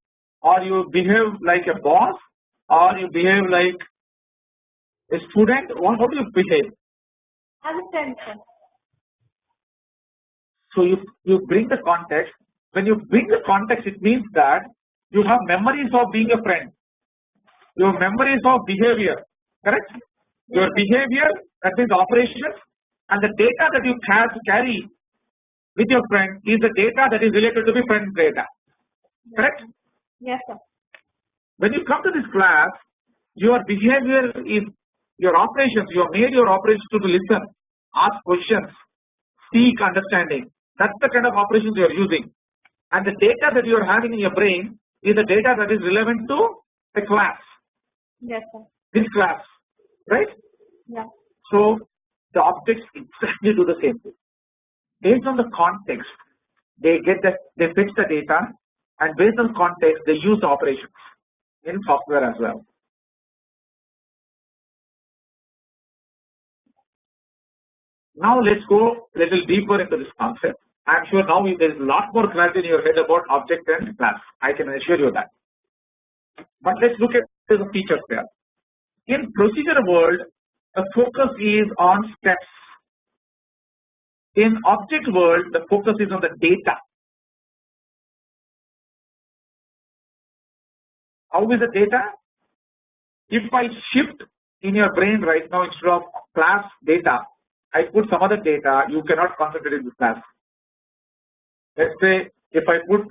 or you behave like a boss, or you behave like a student. How do you behave? As a friend, sir. So you bring the context. When you bring the context, it means that you have memories of being a friend. Your memories of behavior, correct? Your behavior, that means operations, and the data that you carry with your friend is the data that is related to the friend data, correct? Yes, sir. When you come to this class, your behavior is your operations. You have made your operations to listen, ask questions, seek understanding. That's the kind of operations you are using. And the data that you are having in your brain is the data that is relevant to the class. Yes, sir. This class, right? Yeah. So the objects exactly do the same thing. Based on the context, they fetch the data, and based on context, they use the operations in software as well. Now let's go a little deeper into this concept. I'm sure now there is a lot more clarity in your head about object and class. I can assure you that. But let's look at the features there. In procedure world, the focus is on steps. In object world, the focus is on the data. How is the data? If I shift in your brain right now, instead of class data, I put some other data, you cannot concentrate in the class. Let's say if I put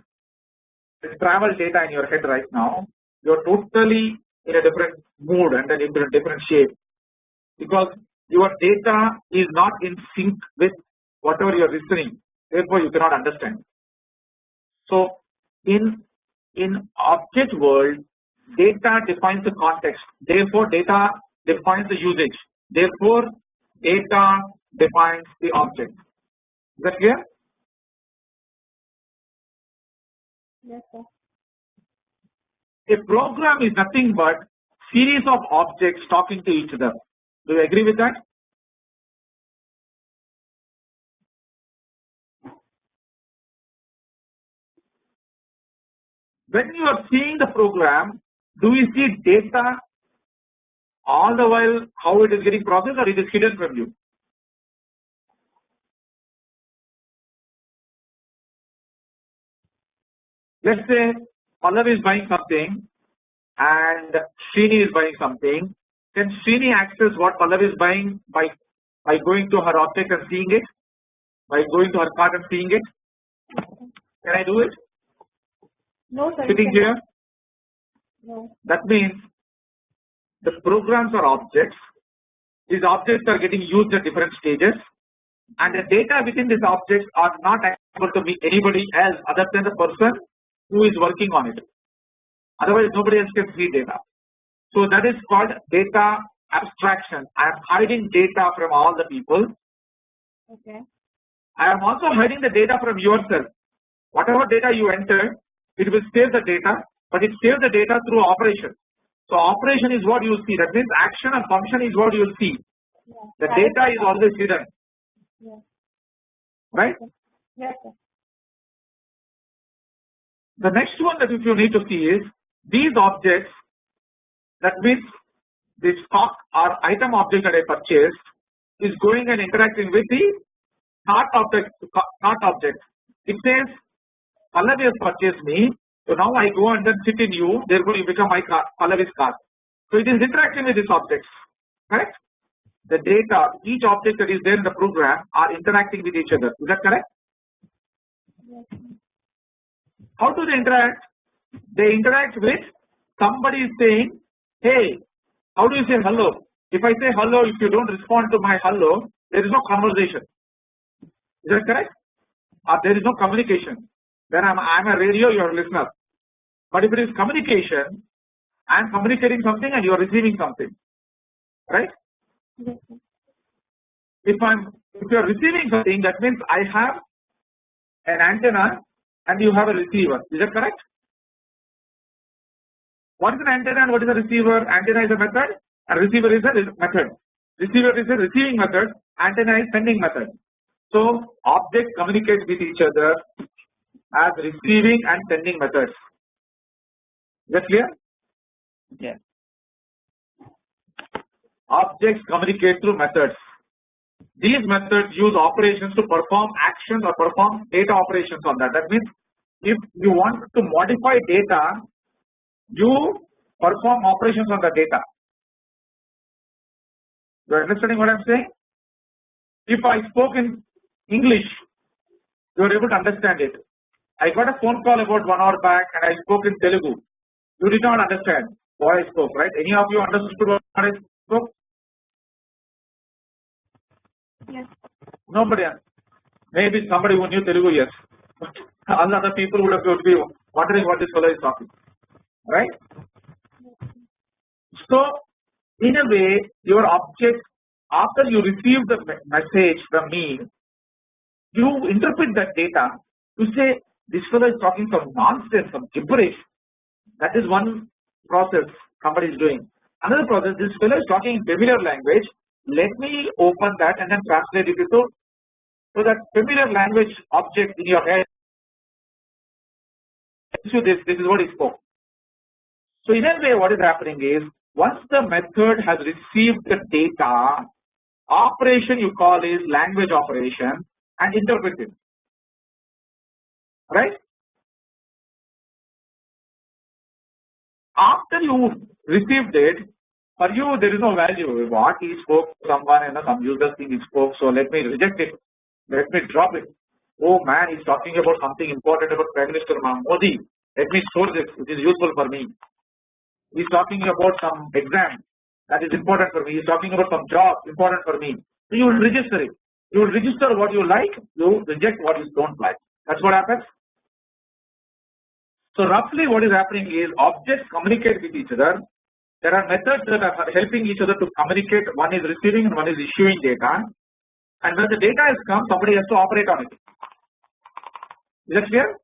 this travel data in your head right now, you're totally in a different mood and then in a different shape, because your data is not in sync with whatever you're listening. Therefore, you cannot understand. So in object world, data defines the context. Therefore, data defines the usage. Therefore, data defines the object. Is that clear? Yes, sir. A program is nothing but series of objects talking to each other. Do you agree with that? When you are seeing the program, do you see data all the while how it is getting processed, or it is hidden from you? Let's say Pallavi is buying something and Srini is buying something. Can Srini access what Pallavi is buying by going to her object and seeing it? By going to her cart and seeing it? Can I do it? No, sir. Sitting here? No. That means the programs are objects. These objects are getting used at different stages, and the data within these objects are not able to be anybody else other than the person who is working on it. Otherwise, nobody else can see data. So that is called data abstraction. I am hiding data from all the people. Okay. I am also hiding the data from yourself. Whatever data you enter, it will save the data, but it saves the data through operation. So operation is what you will see. That means action and function is what you will see. Yeah. The data is always hidden. Yeah. Right? Yes, sir. The next one that if you need to see is these objects. That means this stock or item object that I purchased is going and interacting with the cart object. It says Pallavi has purchased me, so now I go and then sit in you. Therefore, you become my cart, Pallavi's cart. So it is interacting with these objects, correct? The data, each object that is there in the program are interacting with each other. Is that correct? How do they interact? They interact with somebody is saying, hey, how do you say hello? If I say hello, if you don't respond to my hello, there is no conversation. Is that correct? Or there is no communication. Then I'm a radio, you are a listener. But if it is communication, I am communicating something and you are receiving something, right? If you are receiving something, that means I have an antenna and you have a receiver. Is that correct? What is an antenna and what is a receiver? Antenna is a method and receiver is a method. Receiver is a receiving method, antenna is sending method. So objects communicate with each other as receiving and sending methods. Is that clear? Yeah. Objects communicate through methods. These methods use operations to perform actions or perform data operations on that. That means if you want to modify data, you perform operations on the data. You are understanding what I am saying? If I spoke in English, you are able to understand it. I got a phone call about 1 hour back and I spoke in Telugu. You did not understand what I spoke, right? Any of you understood what I spoke? Yes. Nobody. Maybe somebody who knew Telugu, yes. But all other people would be wondering what this fellow is talking, right? So, in a way, your object, after you receive the message from me, you interpret that data. You say, this fellow is talking some nonsense, some gibberish. That is one process somebody is doing. Another process, this fellow is talking in familiar language. Let me open that and then translate it into so that familiar language object in your head. So this is what he spoke. So in a way, what is happening is once the method has received the data, operation you call is language operation and interpreted. Right? After you received it, for you there is no value. What he spoke to someone and some user thing he spoke, so let me reject it. Let me drop it. Oh man, he's talking about something important about Prime Minister Modi. Let me store this, it is useful for me. He's talking about some exam that is important for me. He's talking about some job important for me. So you will register it. You will register what you like, you reject what you don't like. That's what happens. So roughly what is happening is objects communicate with each other. There are methods that are helping each other to communicate. One is receiving and one is issuing data. And when the data has come, somebody has to operate on it. Is that clear?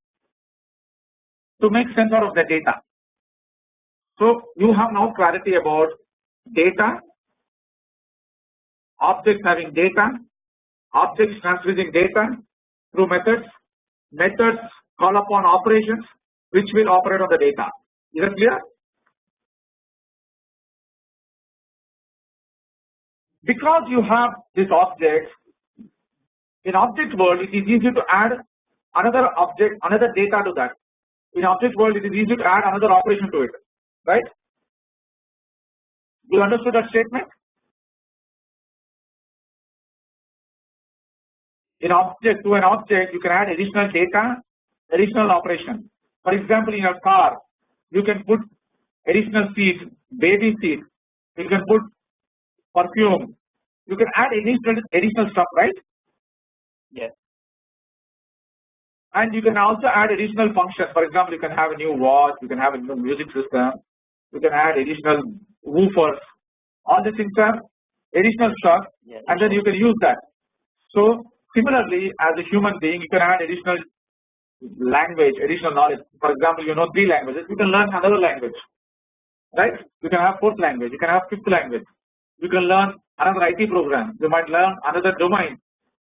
To make sense out of the data. So you have now clarity about data, objects having data, objects transmitting data through methods, methods call upon operations which will operate on the data. Is that clear? Because you have this object, in object world it is easy to add another object, another data to that. In object world it is easy to add another operation to it, right? You understood that statement? In object, to an object you can add additional data, additional operation. For example, in your car you can put additional seat, baby seat, you can put perfume, you can add additional stuff, right? Yes. And you can also add additional functions. For example, you can have a new watch, you can have a new music system, you can add additional woofers. All these things are additional stuff, Yes. and then you can use that. So similarly, as a human being, you can add additional language, additional knowledge. For example, you know 3 languages, you can learn another language, right? You can have 4th language, you can have 5th language, you can learn another IT program, you might learn another domain.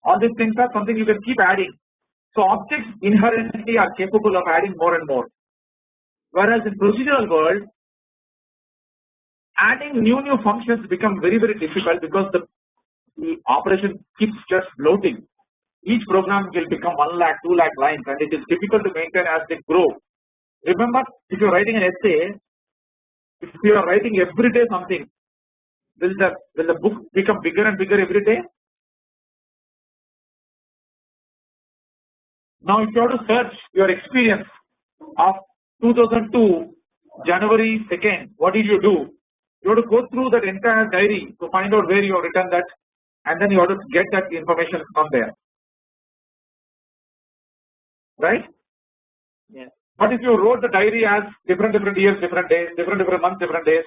All these things are something you can keep adding. So objects inherently are capable of adding more and more. Whereas in procedural world, adding new functions become very difficult because the operation keeps just bloating. Each program will become 1 lakh, 2 lakh lines, and it is difficult to maintain as they grow. Remember, if you're writing an essay, If you are writing every day something, will the book become bigger and bigger every day? Now, if you have to search your experience of 2002 January 2nd, what did you do? You have to go through that entire diary to find out where you have written that, and then you have to get that information from there, right? Yeah. But if you wrote the diary as different years, different days, different months, different days,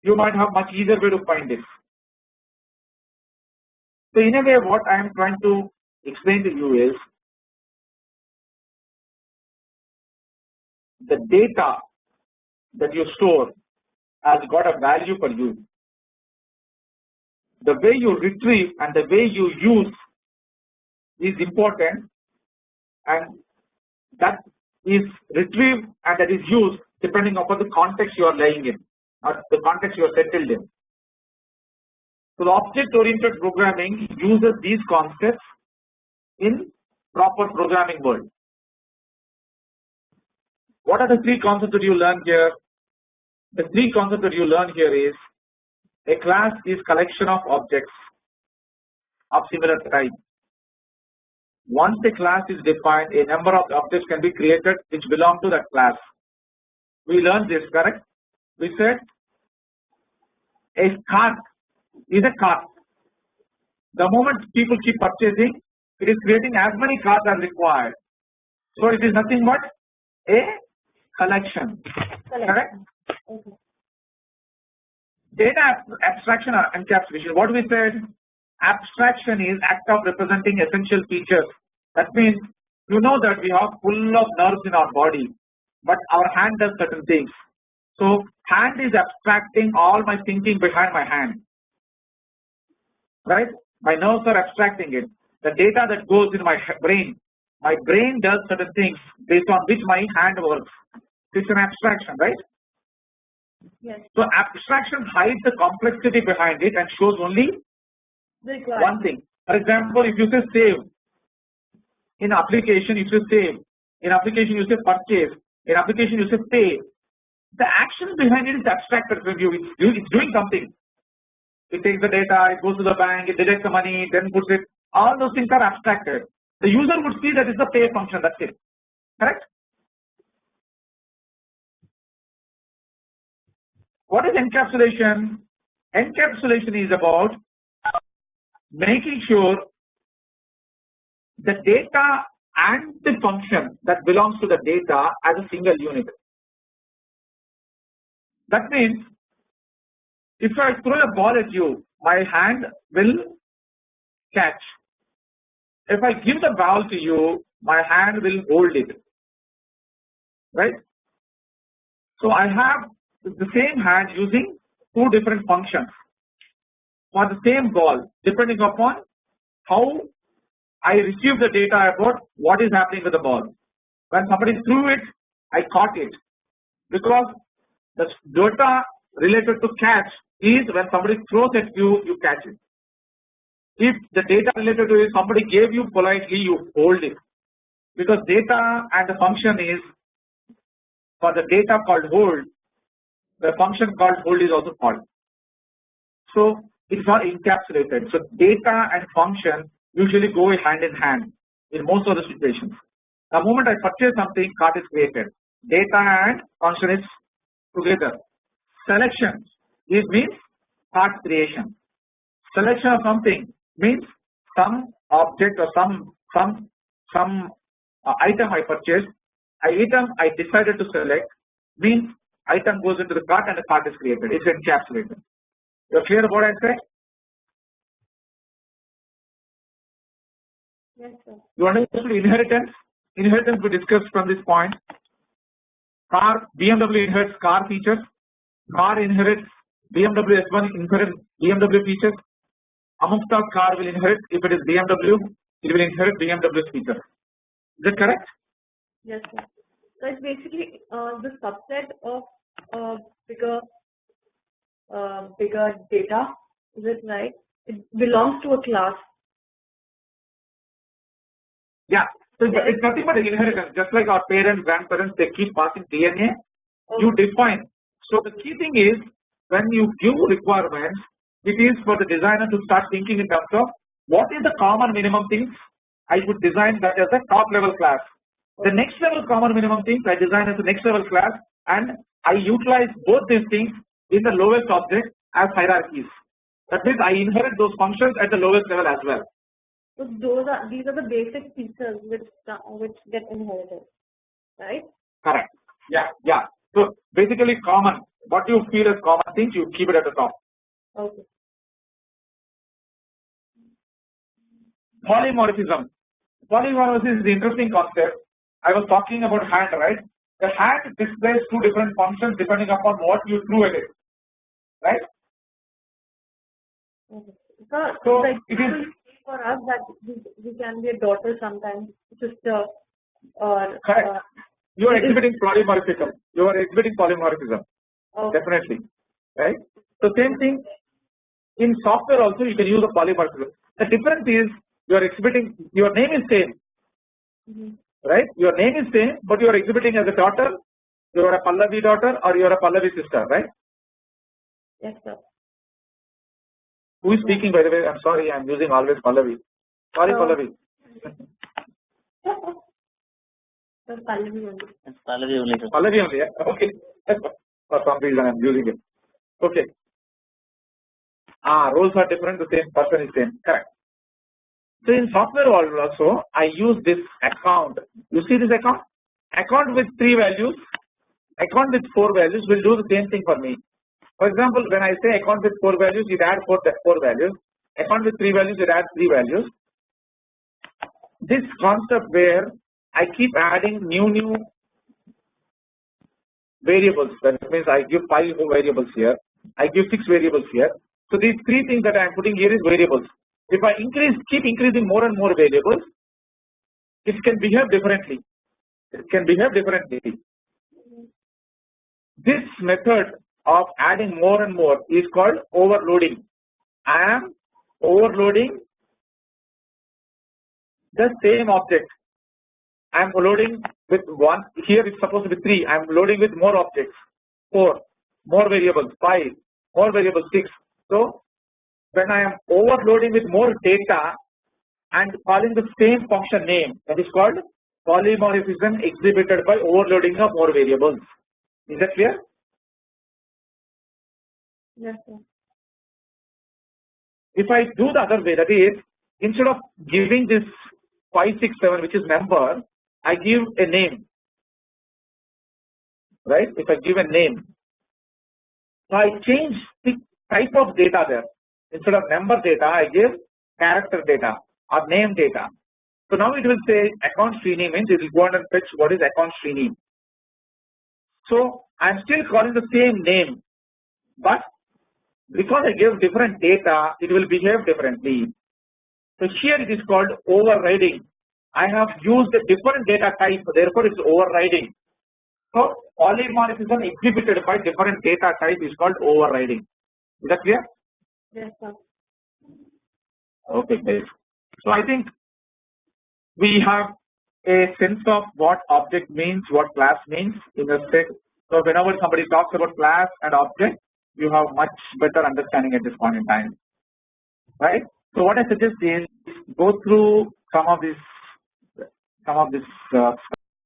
you might have much easier way to find this. So in a way, what I am trying to explain to you is the data that you store has got a value for you. The way you retrieve and the way you use is important, and that is retrieved and that is used depending upon the context you are laying in or the context you are settled in. So the object-oriented programming uses these concepts in proper programming world. What are the three concepts that you learn here? The three concepts that you learn here is a class is collection of objects of similar type. Once a class is defined, a number of objects can be created which belong to that class. We learned this, correct? We said a cart is a cart. The moment people keep purchasing, it is creating as many carts as required. So it is nothing but a collection. Correct? Okay. Data abstraction or encapsulation. What we said, abstraction is act of representing essential features. That means you know that we are full of nerves in our body, but our hand does certain things. So hand is abstracting all my thinking behind my hand, right? My nerves are abstracting it. The data that goes in my brain does certain things based on which my hand works. It's an abstraction, right? Yes. So abstraction hides the complexity behind it and shows only one thing. For example, if you say save, in application you say save, in application you say purchase, in application you say pay. The action behind it is abstracted from you. It's doing something. It takes the data, it goes to the bank, it deducts the money, then puts it. All those things are abstracted. The user would see that it's the pay function. That's it. Correct? What is encapsulation? Encapsulation is about making sure the data and the function that belongs to the data as a single unit. That means if I throw a ball at you, my hand will catch. If I give the ball to you, my hand will hold it. Right? So I have the same hand using two different functions for the same ball, depending upon how I receive the data about what is happening with the ball. When somebody threw it, I caught it, because the data related to catch is when somebody throws at you, you catch it. If the data related to it, somebody gave you politely, you hold it, because data and the function is for the data called hold. The function called hold is also called. So it's not encapsulated. So data and function usually go hand in hand in most of the situations. The moment I purchase something, cart is created. Data and function is together. Selection means cart creation. Selection of something means some object or some item I purchased. Item I decided to select means item goes into the cart and the cart is created. It's encapsulated. You're clear about what I said? Yes, sir. You understood inheritance? Inheritance we discussed from this point. Car, BMW inherits car features. Car inherits BMW S1 inherits BMW features. Amongst our car will inherit, if it is BMW, it will inherit BMW's features. Is that correct? Yes, sir. So it's basically the subset of bigger data. Is it right? It belongs to a class. Yeah. So it's nothing but inheritance. Just like our parents, grandparents, they keep passing DNA. You define So the key thing is when you give requirements, it is for the designer to start thinking in terms of what is the common minimum things I would design that as a top level class. The next level common minimum things I design as the next level class, and I utilize both these things in the lowest object as hierarchies. That means I inherit those functions at the lowest level as well. So these are the basic features which get inherited, right? Correct. Yeah. So basically common, what you feel as common things, you keep it at the top. Okay. Polymorphism. Polymorphism is the interesting concept. I was talking about hand, right? The hand displays two different functions depending upon what you threw at it, right? Okay. So the it is for us that we can be a daughter sometimes, sister, or correct. You are exhibiting polymorphism. Okay. Definitely, right? So same thing in software also you can use a polymorphism. The difference is you are exhibiting, your name is same, right? Your name is same, but you are exhibiting as a daughter. You are a Pallavi daughter or you are a Pallavi sister, right? Yes, sir. Who is speaking, by the way? I'm sorry, I'm using always Pallavi. Sorry, Pallavi. So Pallavi only. It's Pallavi only. Pallavi only, yeah? Okay. For some reason I'm using it. Okay. Roles are different, the same person is same. Correct. So in software world also, I use this account. You see this account? Account with 3 values, account with 4 values will do the same thing for me. For example, when I say account with 4 values, it adds 4 values. Account with 3 values, it adds 3 values. This concept where I keep adding new variables. That means I give 5 variables here. I give 6 variables here. So these 3 things that I am putting here is variables. If I keep increasing more and more variables, it can behave differently. This method of adding more and more is called overloading. I am overloading the same object. I am loading with 1. Here it's supposed to be 3. I am loading with more objects. 4 more variables. 5 more variables. 6. So when I am overloading with more data and calling the same function name, that is called polymorphism exhibited by overloading of more variables. Is that clear? Yes, sir. If I do the other way, that is, instead of giving this 5, 6, 7, which is member, I give a name, right? If I give a name, so I change the type of data there. Instead of member data, I give character data or name data. So now it will say account Srini means it will go and fetch what is account Srini. So I am still calling the same name, but because I give different data, it will behave differently. So here it is called overriding. I have used a different data type, therefore it's overriding. So polymorphism exhibited by different data type is called overriding. Is that clear? Yes, sir. Okay, great. So I think we have a sense of what object means, what class means in a set. So whenever somebody talks about class and object, you have much better understanding at this point in time, right? So what I suggest is go through some of this